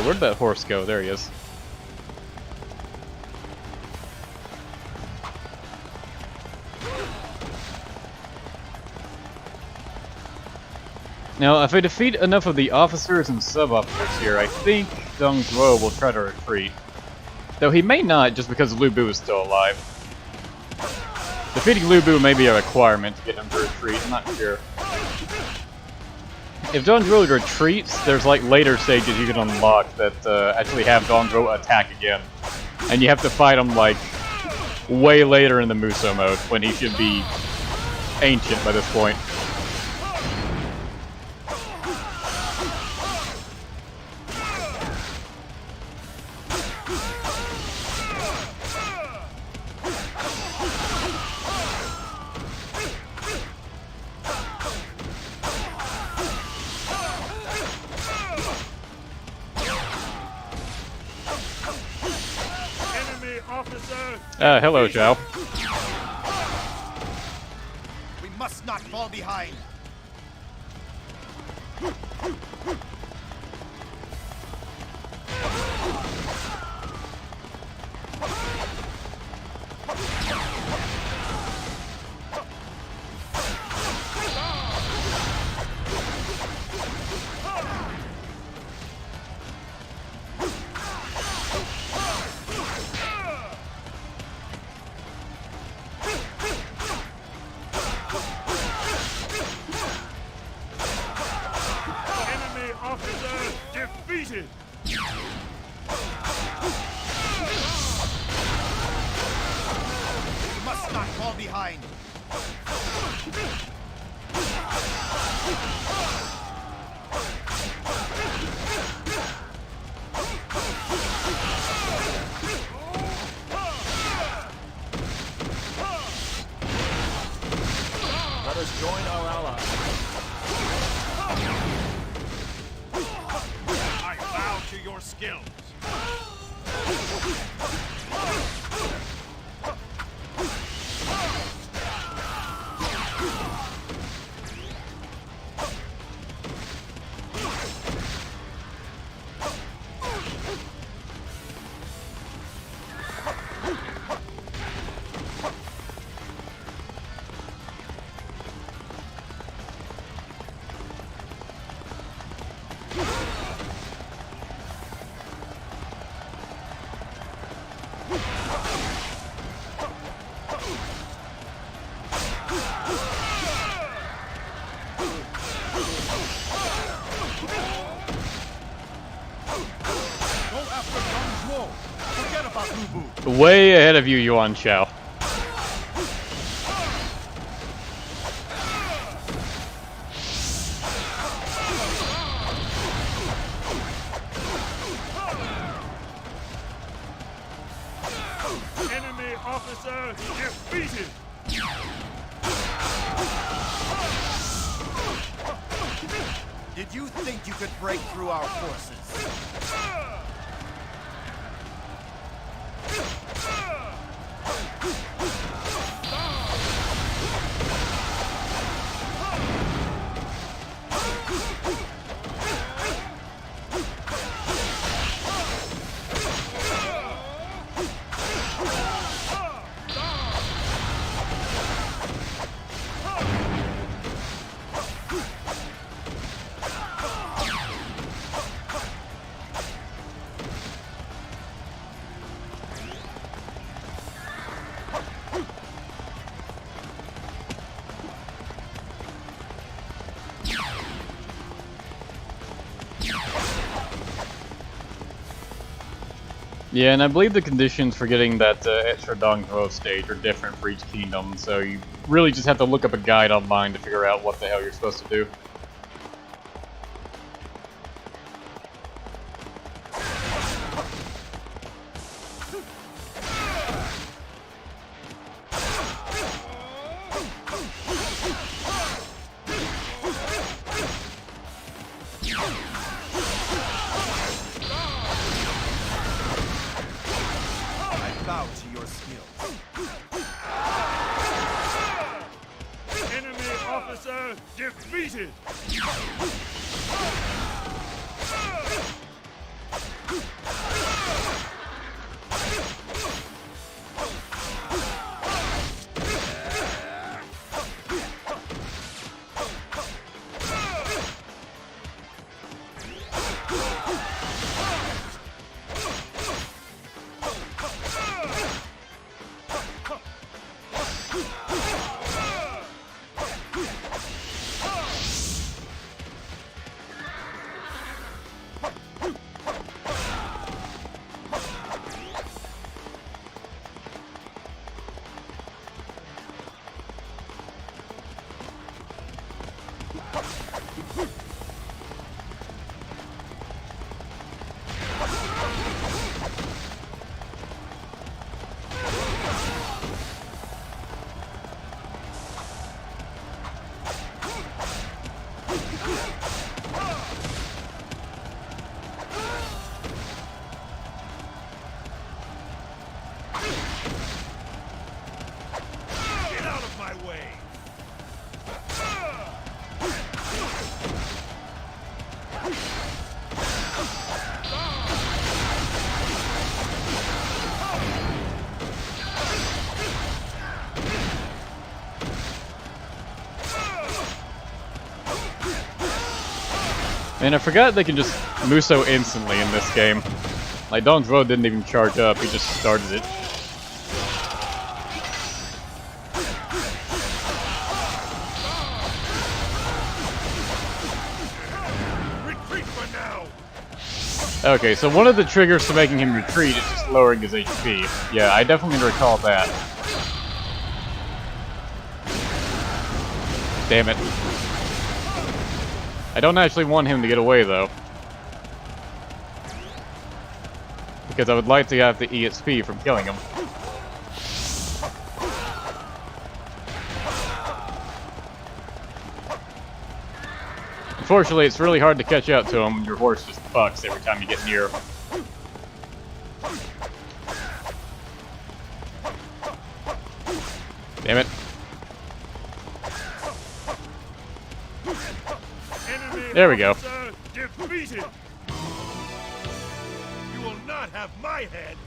Where'd that horse go? There he is. Now, if I defeat enough of the officers and sub-officers here, I think Dong Zhuo will try to retreat. Though he may not, just because Lu Bu is still alive. Defeating Lu Bu may be a requirement to get him to retreat, I'm not sure. If Dong Zhuo retreats, there's like later stages you can unlock that actually have Dong Zhuo attack again. And you have to fight him like way later in the Musou mode, when he should be ancient by this point. Hello, Zhao. We must not fall behind. Defeated! We must not fall behind. Let us join our allies. I bow to your skills. Way ahead of you, Yuan Shao. Enemy officer defeated! Did you think you could break through our forces? Yeah, and I believe the conditions for getting that extra Dongvo stage are different for each kingdom, so you really just have to look up a guide online to figure out what the hell you're supposed to do. Bow to your skills. Enemy officer defeated! Get out of my way! And I forgot they can just Musou instantly in this game. Like, Dongvo didn't even charge up, he just started it. Retreat for now! Okay, so one of the triggers to making him retreat is just lowering his HP. Yeah, I definitely recall that. Damn it. I don't actually want him to get away, though. Because I would like to have the EXP from killing him. Unfortunately, it's really hard to catch up to him when your horse just fucks every time you get near him. Damn it. There we go. Defeated! You will not have my head!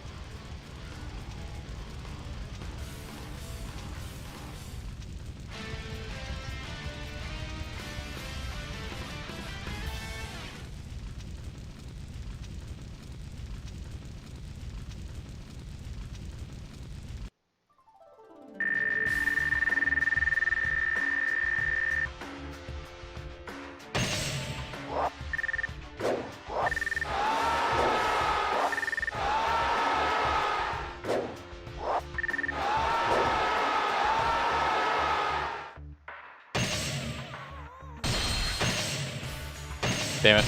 Damn it.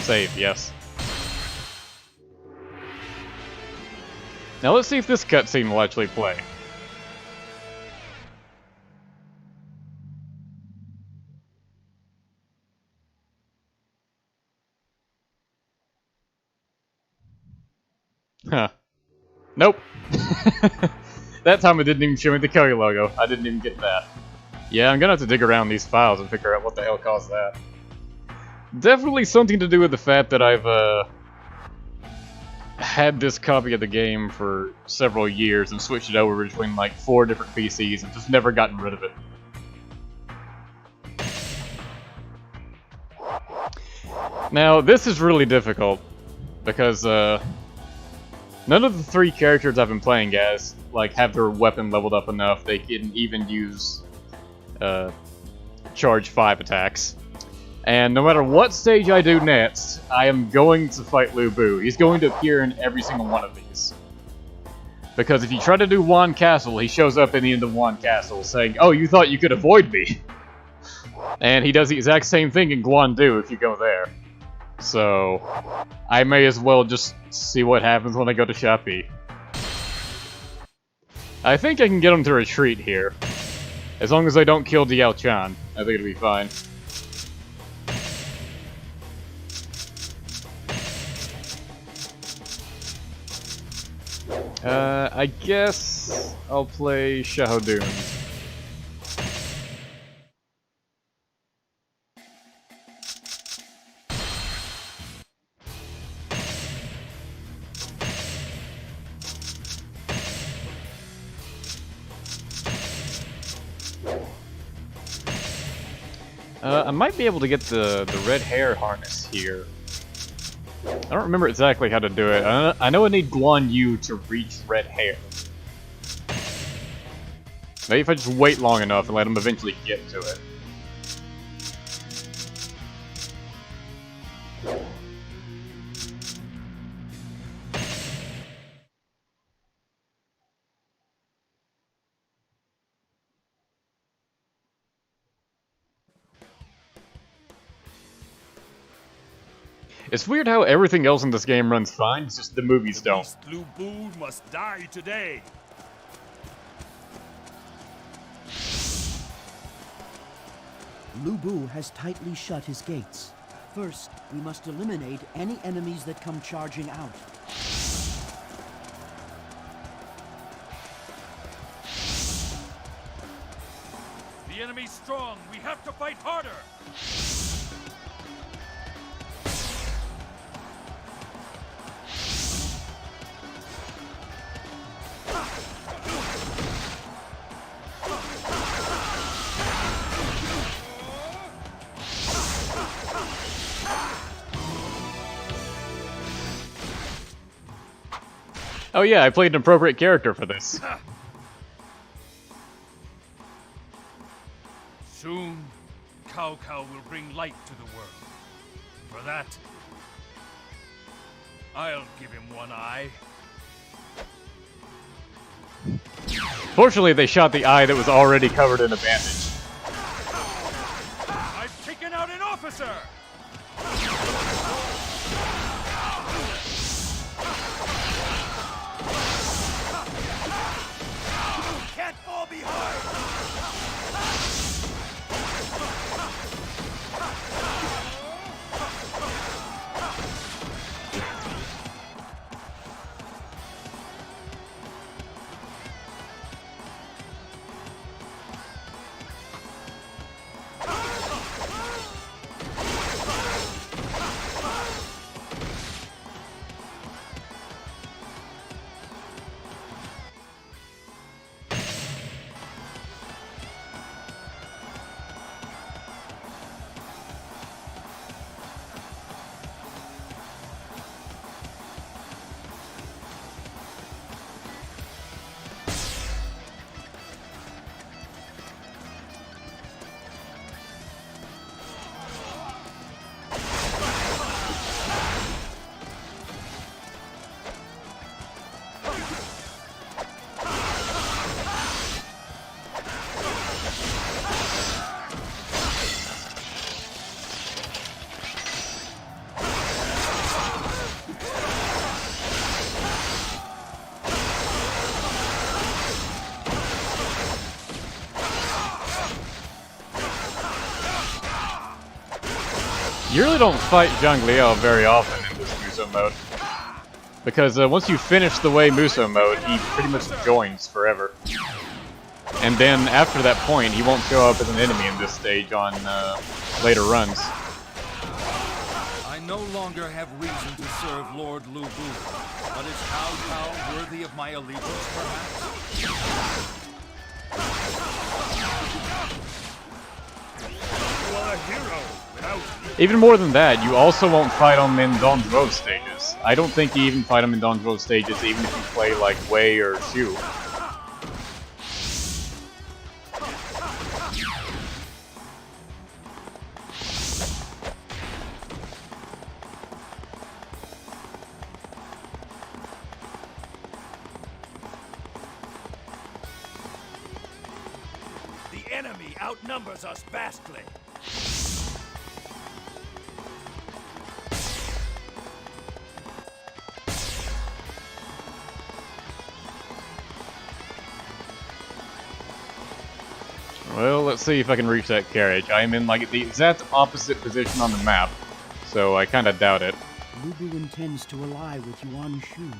Save, yes. Now let's see if this cutscene will actually play. Huh. Nope. That time it didn't even show me the Kelly logo. I didn't even get that. Yeah, I'm gonna have to dig around these files and figure out what the hell caused that. Definitely something to do with the fact that I've had this copy of the game for several years and switched it over between like 4 different PCs and just never gotten rid of it. Now, this is really difficult because none of the 3 characters I've been playing as like have their weapon leveled up enough they can even use charge 5 attacks. And no matter what stage I do next, I am going to fight Lu Bu. He's going to appear in every single one of these. Because if you try to do Wan Castle, he shows up in the end of Wan Castle saying, "Oh, you thought you could avoid me?" And he does the exact same thing in Guandu if you go there. So, I may as well just see what happens when I go to Shapi. I think I can get him to retreat here. As long as I don't kill Diao Chan, I think it'll be fine. I guess I'll play Shahodun. I might be able to get the red hair harness here. I don't remember exactly how to do it. I know I need Guan Yu to reach red hair. Maybe if I just wait long enough and let him eventually get to it. It's weird how everything else in this game runs fine, it's just the movies don't. Lu Bu must die today. Lu Bu has tightly shut his gates. First, we must eliminate any enemies that come charging out. The enemy's strong. We have to fight harder. Oh yeah, I played an appropriate character for this. Soon, Cao Cao will bring light to the world. For that, I'll give him one eye. Fortunately, they shot the eye that was already covered in a bandage. I've taken out an officer! Can't fall behind! You really don't fight Zhang Liao very often in this Musou mode. Because once you finish the Wei Musou mode, he pretty much joins forever. And then after that point, he won't show up as an enemy in this stage on later runs. I no longer have reason to serve Lord Lu Bu, but is Cao Cao worthy of my allegiance, perhaps? You are a hero without Even more than that, you also won't fight him in Donzhuo stages. I don't think you even fight him in Donzhuo stages, even if you play like Wei or Xu. outnumbers us vastly. Well, let's see if I can reach that carriage. I am in like the exact opposite position on the map, so I kind of doubt it. Lu Bu intends to ally with Yuan Shu.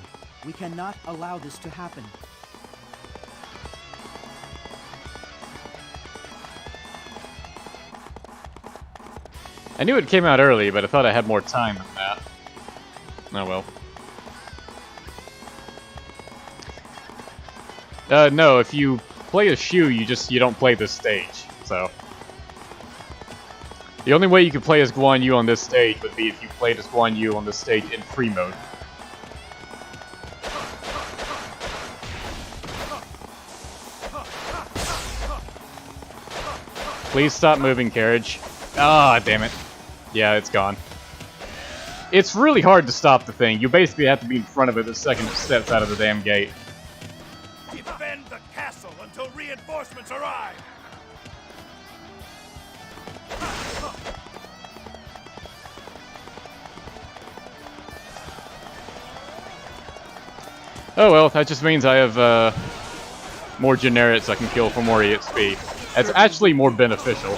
We cannot allow this to happen. I knew it came out early, but I thought I had more time than that. Oh well. No, if you play a Shu, you don't play this stage, so. The only way you could play as Guan Yu on this stage would be if you played as Guan Yu on this stage in free mode. Please stop moving, carriage. Ah, damn it. Yeah, it's gone. It's really hard to stop the thing. You basically have to be in front of it the second it steps out of the damn gate. Defend the castle until reinforcements arrive. Oh well, that just means I have more generics I can kill for more EXP. That's actually more beneficial.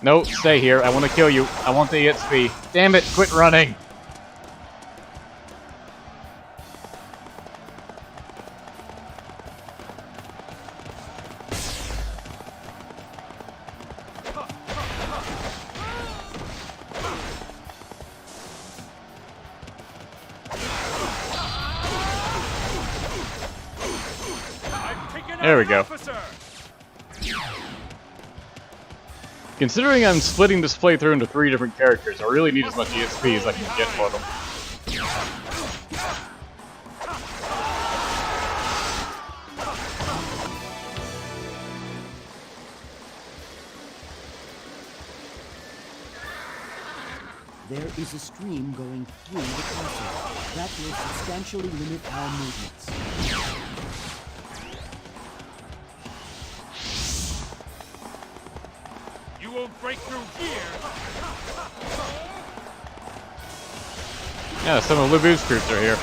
No, stay here. I want to kill you. I want the EXP. Damn it, quit running! There we go. Considering I'm splitting this playthrough into 3 different characters, I really need as much EXP as I can get for them. There is a stream going through the castle. That will substantially limit our movements. You won't break through here. Yeah, some of Lu Bu's troops are here.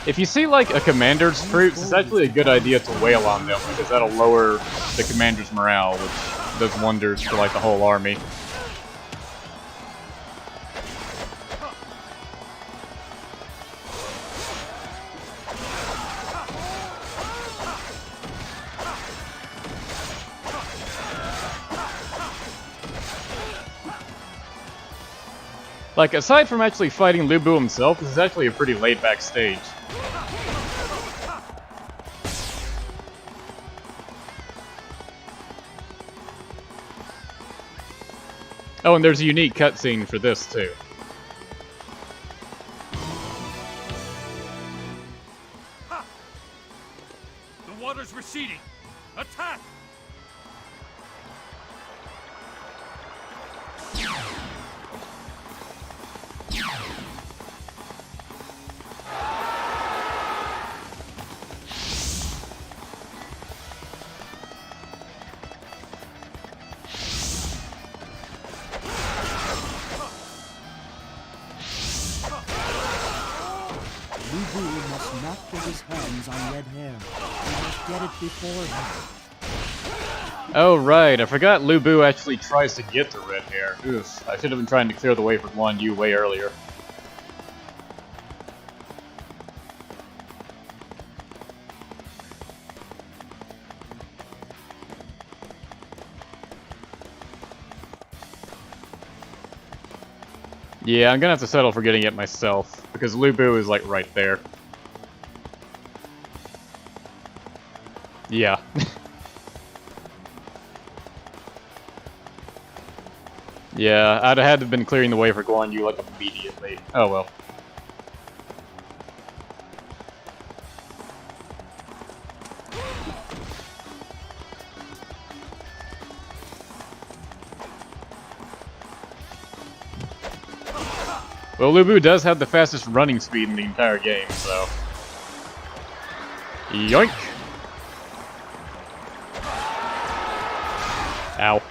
If you see, like, a commander's troops, it's actually a good idea to wail on them, because that'll lower the commander's morale, which does wonders for, like, the whole army. Like, aside from actually fighting Lu Bu himself, this is actually a pretty laid-back stage. Oh, and there's a unique cutscene for this, too. Ha! The water's receding. Attack! Lu Bu must not get his hands on red hair. He must get it before him. Oh, right. I forgot Lu Bu actually tries to get to red hair. Oof. I should have been trying to clear the way for Guan Yu way earlier. Yeah, I'm gonna have to settle for getting it myself, because Lu Bu is, like, right there. Yeah. Yeah, I'd have had to have been clearing the way for Guan Yu, like, immediately. Oh well. Well, Lu Bu does have the fastest running speed in the entire game, so... Yoink! Ow.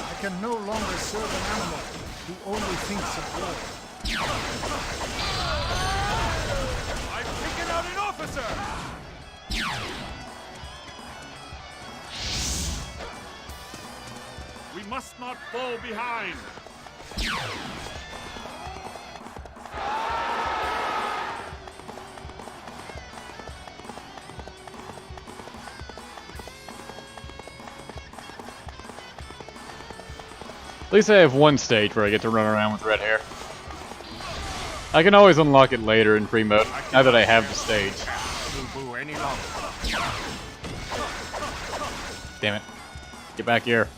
I can no longer serve an animal who only thinks of war. I've taken out an officer! We must not fall behind! At least I have one stage where I get to run around with red hair. I can always unlock it later in free mode, now that I have the stage. Musou any longer. Damn it. Get back here.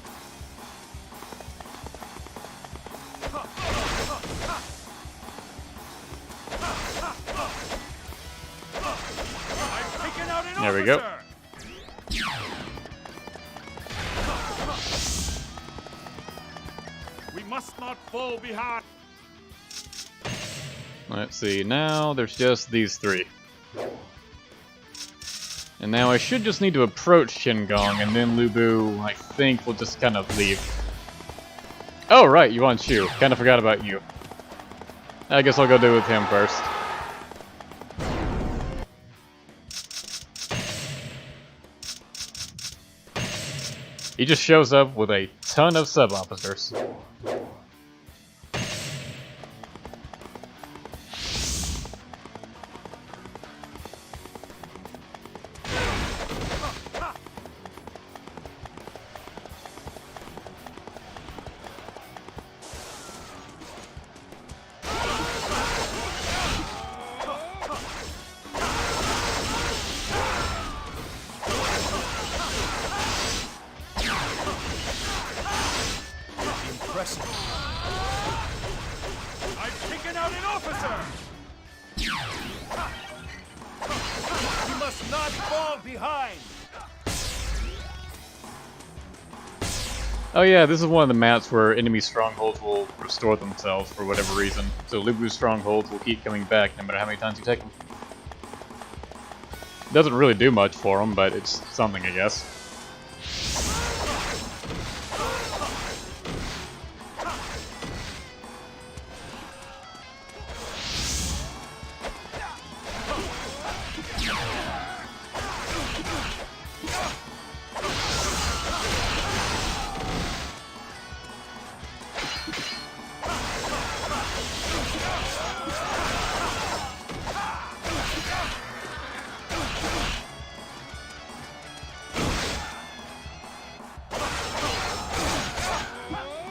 I've taken out an There we go. officer! We must not fall behind. Let's see, now there's just these three. And now I should just need to approach Qingong, and then Lu Bu, I think, will just kind of leave. Oh, right, Yuan Shu. Kind of forgot about you. I guess I'll go do with him first. He just shows up with a ton of sub-officers. I've taken out an officer! We must not fall behind! Oh yeah, this is one of the maps where enemy strongholds will restore themselves for whatever reason. So Lu Bu's strongholds will keep coming back no matter how many times you take them. Doesn't really do much for them, but it's something, I guess.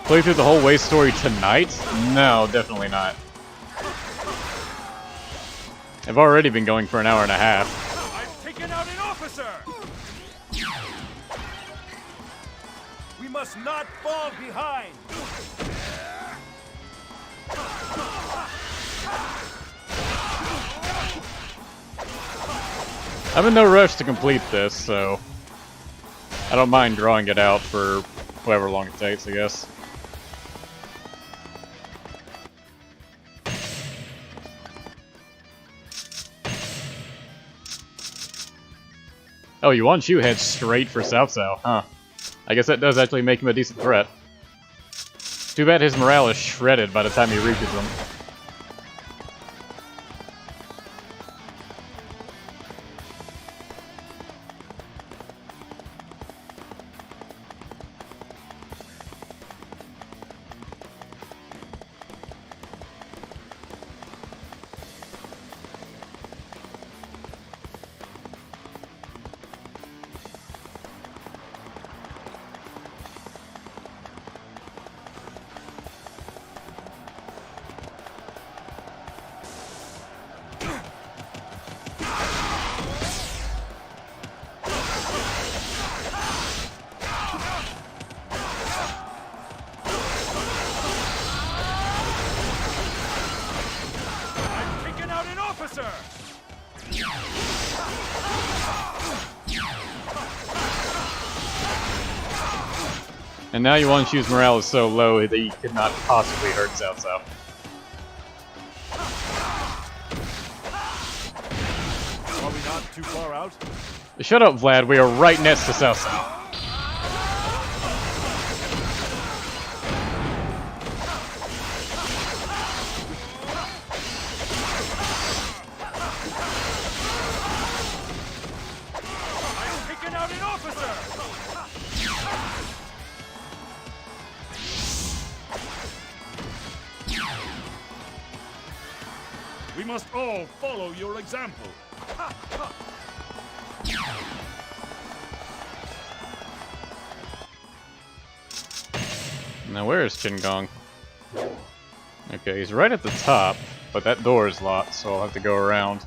Play through the whole Waste story tonight? No, definitely not. I've already been going for an hour and a half. I've taken out an officer! We must not fall behind! I'm in no rush to complete this, so I don't mind drawing it out for however long it takes, I guess. Oh, Yuan Shu heads straight for Cao Cao, huh? I guess that does actually make him a decent threat. Too bad his morale is shredded by the time he reaches them. officer! And now Yuan Shu's morale is so low that he could not possibly hurt Cao Cao. Are we not too far out? Shut up, Vlad. We are right next to Cao Cao. I'm picking out an officer! We must all follow your example. Now where is Qin Gong? Okay, he's right at the top, but that door is locked, so I'll have to go around.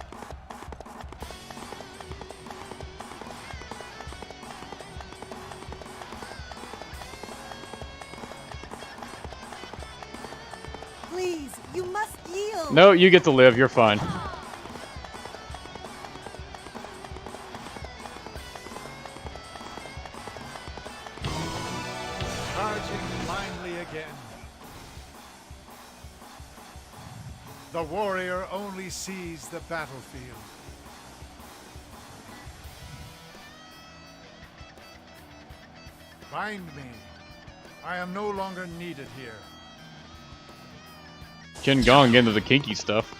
Please, you must yield. No, you get to live, you're fine. Charging blindly again. The warrior only sees the battlefield. Bind me. I am no longer needed here. Qin Gong into the kinky stuff.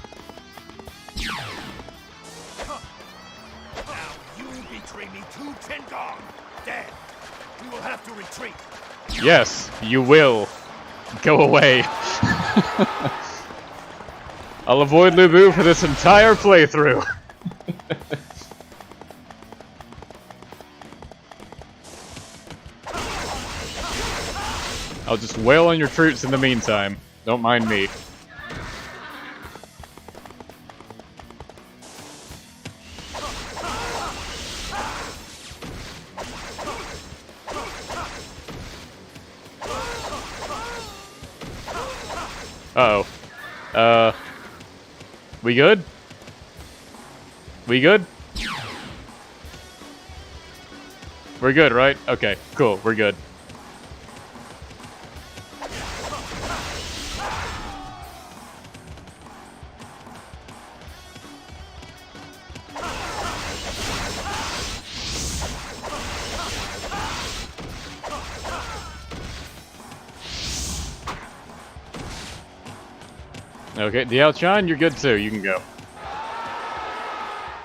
Now you betray me to Qingong. Then we will have to retreat. Yes, you will. Go away. I'll avoid Lu Bu for this entire playthrough. I'll just wail on your troops in the meantime. Don't mind me. Uh-oh. We good? We good? We're good, right? Okay, cool, we're good. Okay, Diao Chan, you're good too. You can go.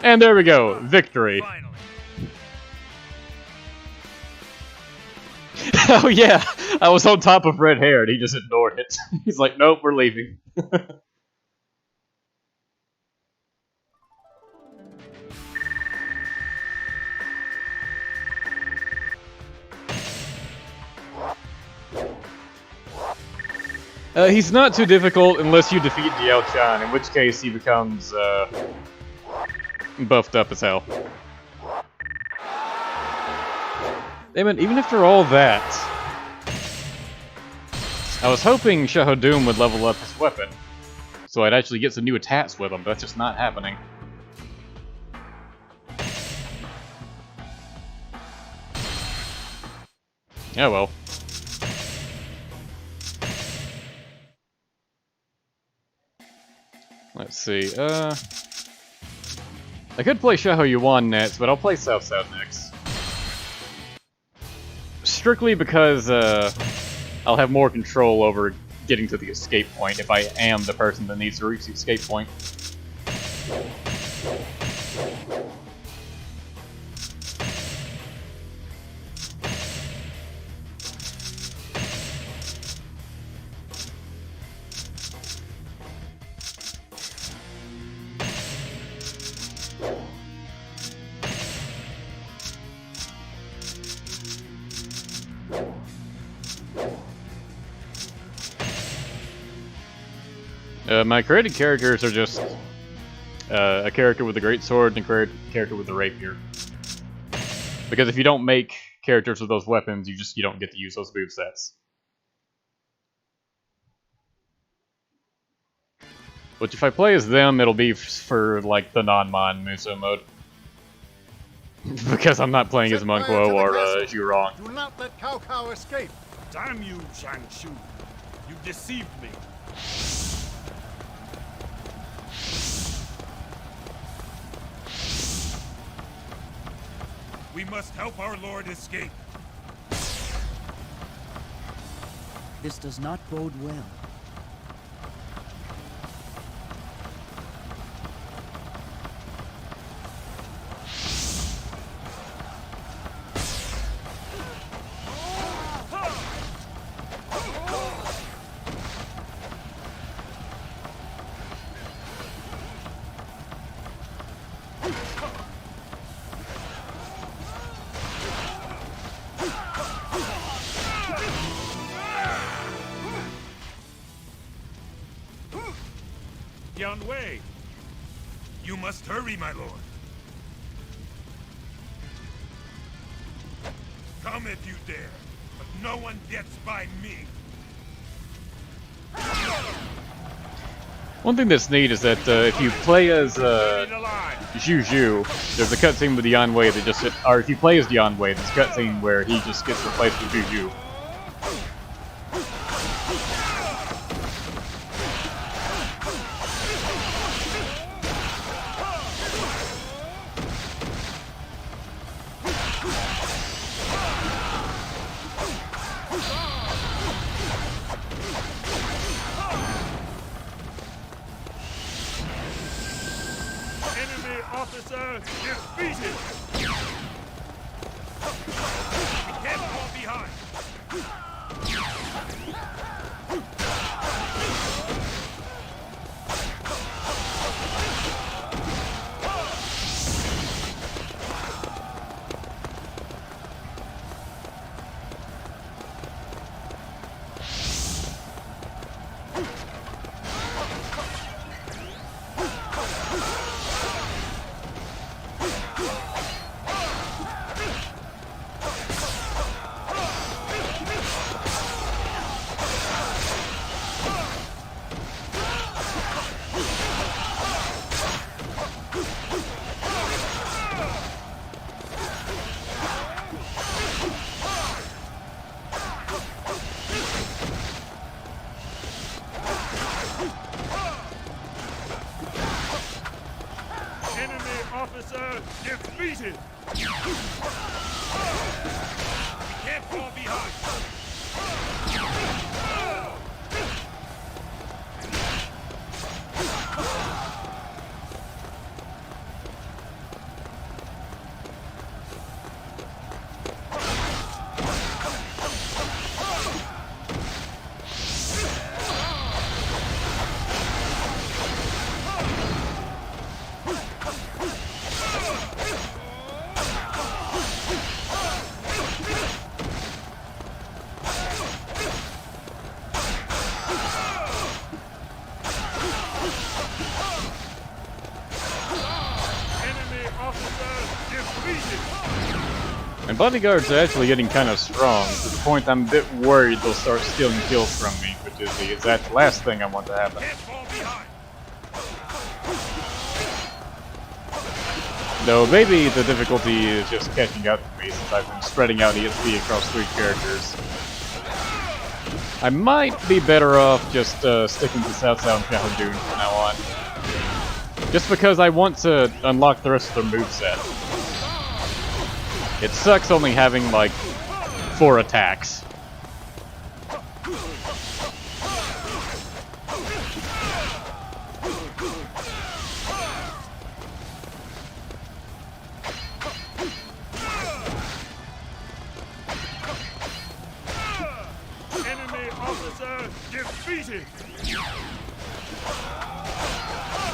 And there we go. Victory. Finally. Oh yeah, I was on top of red hair and he just ignored it. He's like, nope, we're leaving. He's not too difficult unless you defeat Diao Chan, in which case he becomes, buffed up as hell. Damn it, even after all that... I was hoping Shaho Doom would level up his weapon, so I'd actually get some new attacks with him, but that's just not happening. Oh well. Let's see, I could play Shaho Yuan next, but I'll play Cao Cao next. Strictly because, I'll have more control over getting to the escape point if I am the person that needs to reach the escape point. My created characters are just a character with a great sword and a character with a rapier. Because if you don't make characters with those weapons, you don't get to use those movesets. Which if I play as them, it'll be for like the non-mon Musou mode. Because I'm not playing as Set fire to Monquo the or castle. Zhurong. Do not let Cao Cao escape. Damn you, Changshu. You deceived me. We must help our lord escape. This does not bode well. Yan Wei, you must hurry, my lord. Come if you dare, but no one gets by me. One thing that's neat is that if you play as Zhu, there's a cutscene with Yan Wei that just or if you play as Yan Wei, there's a cutscene where he just gets replaced with Zhu. Enemy officer defeated! We can't fall behind! Enemy officer defeated! We can't fall behind! Enemy officer defeated! And bodyguards are actually getting kind of strong, to the point I'm a bit worried they'll start stealing kills from me, which is the exact last thing I want to happen. Can't fall behind! Though maybe the difficulty is just catching up to me since I've been spreading out ESP across 3 characters. I might be better off just sticking to South Sound Shahoon from now on. Just because I want to unlock the rest of their moveset. It sucks only having, like, 4 attacks. Enemy officer defeated!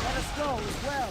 Let us go as well.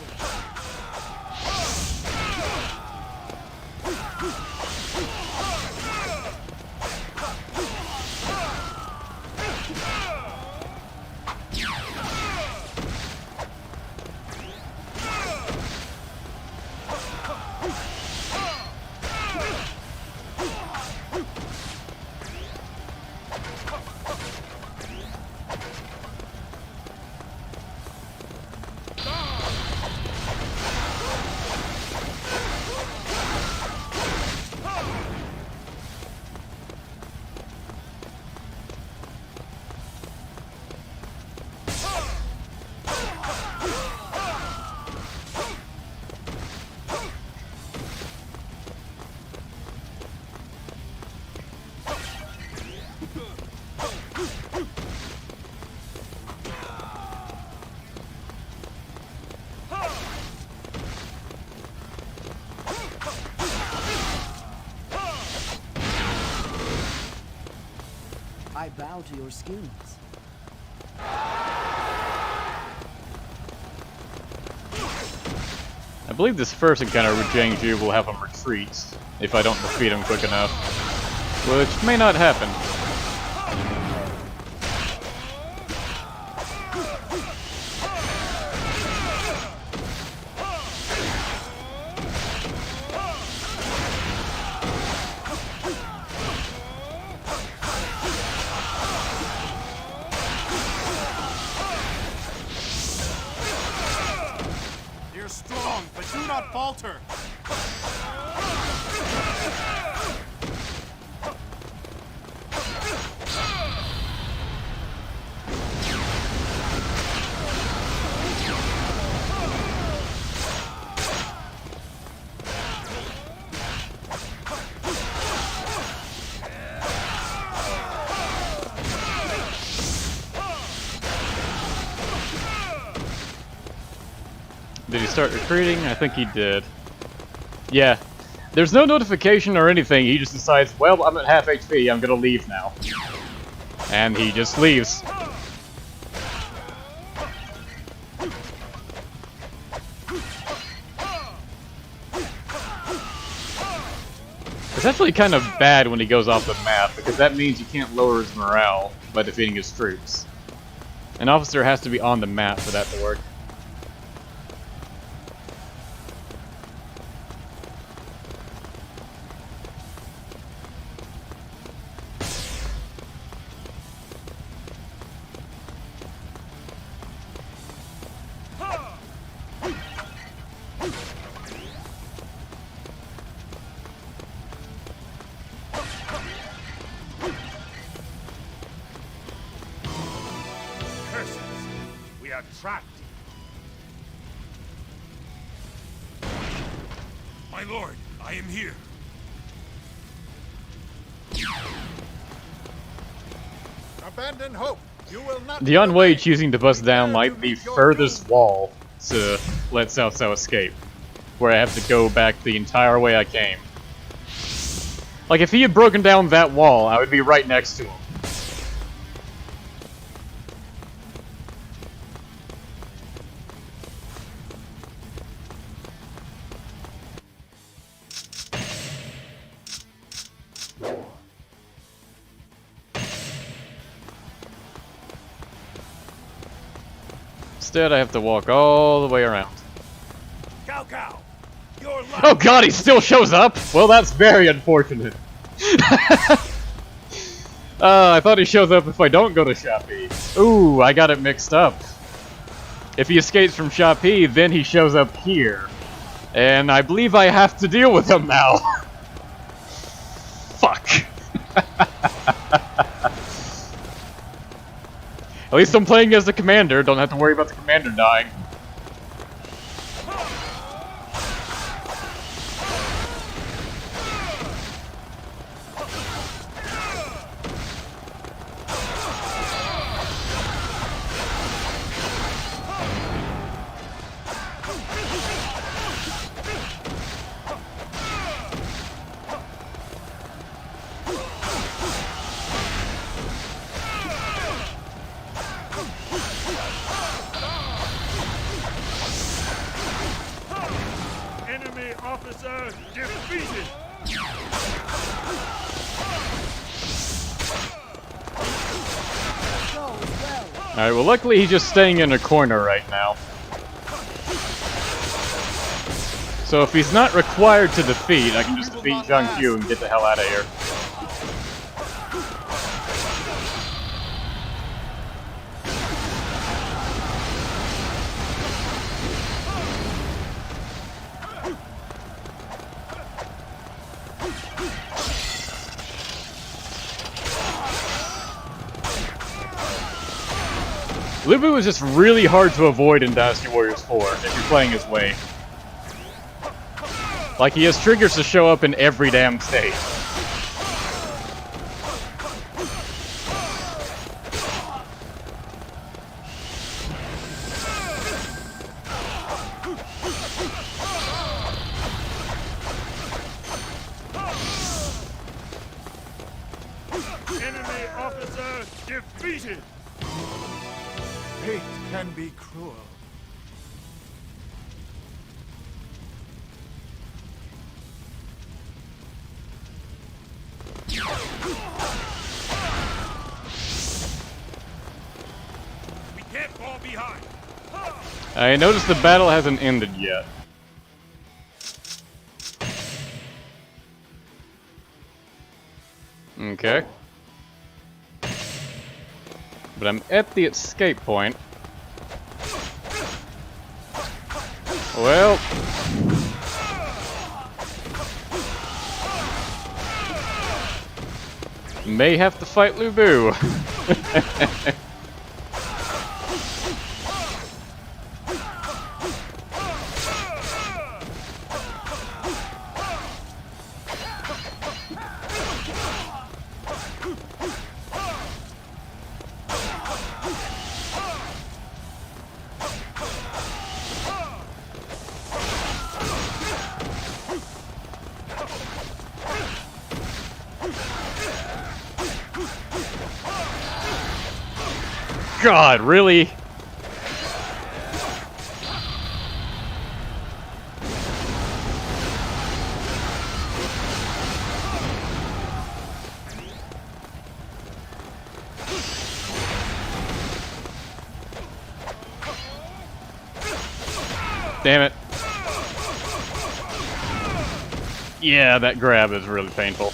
I bow to your skills. I believe this first encounter with Jiangju will have him retreat if I don't defeat him quick enough, which may not happen. You're strong, but do not falter. Did he start retreating? I think he did. Yeah. There's no notification or anything, he just decides, well, I'm at half HP, I'm gonna leave now. And he just leaves. It's actually kind of bad when he goes off the map, because that means you can't lower his morale by defeating his troops. An officer has to be on the map for that to work. Curses! We are trapped. My lord, I am here. Abandon hope. You will not. Dion Wei choosing to bust down like the furthest wall to let Cao Cao escape, where I have to go back the entire way I came. Like, if he had broken down that wall, I would be right next to him. Instead, I have to walk all the way around. Cao Cao, your life. Oh god, he still shows up? Well, that's very unfortunate. I thought he shows up if I don't go to Shapi. Ooh, I got it mixed up. If he escapes from Shapi, then he shows up here. And I believe I have to deal with him now. Fuck. At least I'm playing as the commander, don't have to worry about the commander dying. Enemy officer defeated. Go as well. Alright, well luckily he's just staying in a corner right now. So if he's not required to defeat, I can just defeat Zhang Qiu and get the hell out of here. Lu Bu is just really hard to avoid in Dynasty Warriors 4 if you're playing his way. Like, he has triggers to show up in every damn state. Enemy officer defeated! Fate can be cruel. We can't fall behind. I noticed the battle hasn't ended yet. Okay. But I'm at the escape point. Well. May have to fight Lu Bu. God, really? Damn it. Yeah, that grab is really painful.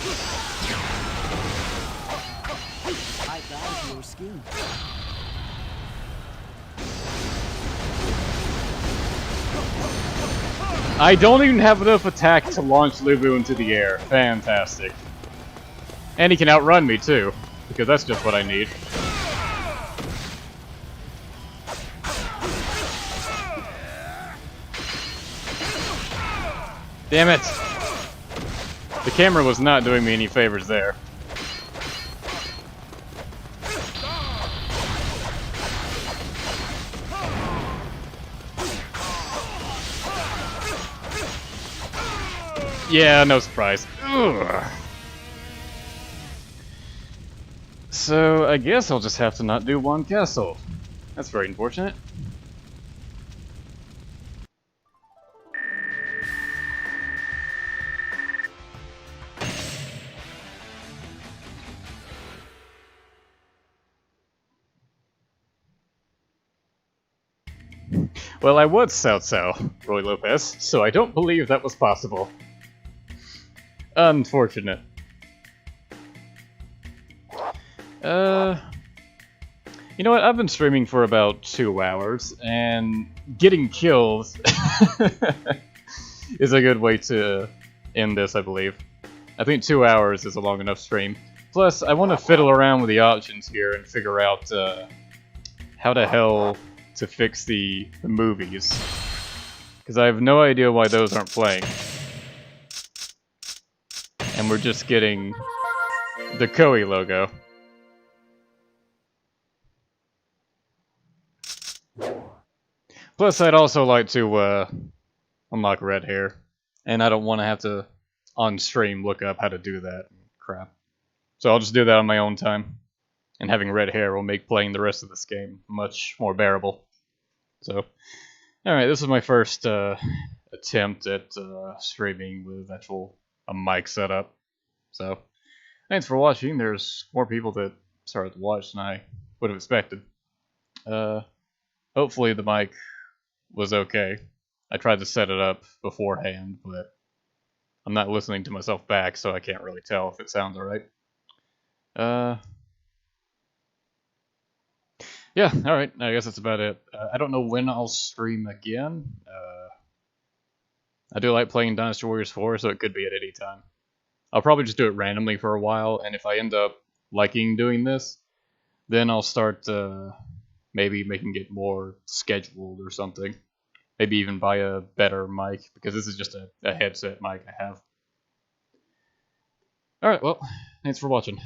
I bow to your skin. I don't even have enough attack to launch Lu Bu into the air. Fantastic. And he can outrun me too, because that's just what I need. Damn it! The camera was not doing me any favors there. Yeah, no surprise. Ugh. So, I guess I'll just have to not do one castle. That's very unfortunate. Well, I was Cao Cao, Roy Lopez, so I don't believe that was possible. Unfortunate. You know what? I've been streaming for about 2 hours, and getting killed is a good way to end this, I believe. I think 2 hours is a long enough stream. Plus, I want to fiddle around with the options here and figure out how the hell to fix the movies. Because I have no idea why those aren't playing. And we're just getting the Koei logo. Plus, I'd also like to unlock red hair. And I don't want to have to, on stream, look up how to do that. Crap. So I'll just do that on my own time. And having red hair will make playing the rest of this game much more bearable. So, alright, this is my first attempt at streaming with actual a mic setup. So, thanks for watching. There's more people that started to watch than I would have expected. Hopefully the mic was okay. I tried to set it up beforehand, but I'm not listening to myself back, so I can't really tell if it sounds alright. Yeah, alright, I guess that's about it. I don't know when I'll stream again. I do like playing Dynasty Warriors 4, so it could be at any time. I'll probably just do it randomly for a while, and if I end up liking doing this, then I'll start maybe making it more scheduled or something. Maybe even buy a better mic, because this is just a headset mic I have. Alright, well, thanks for watching.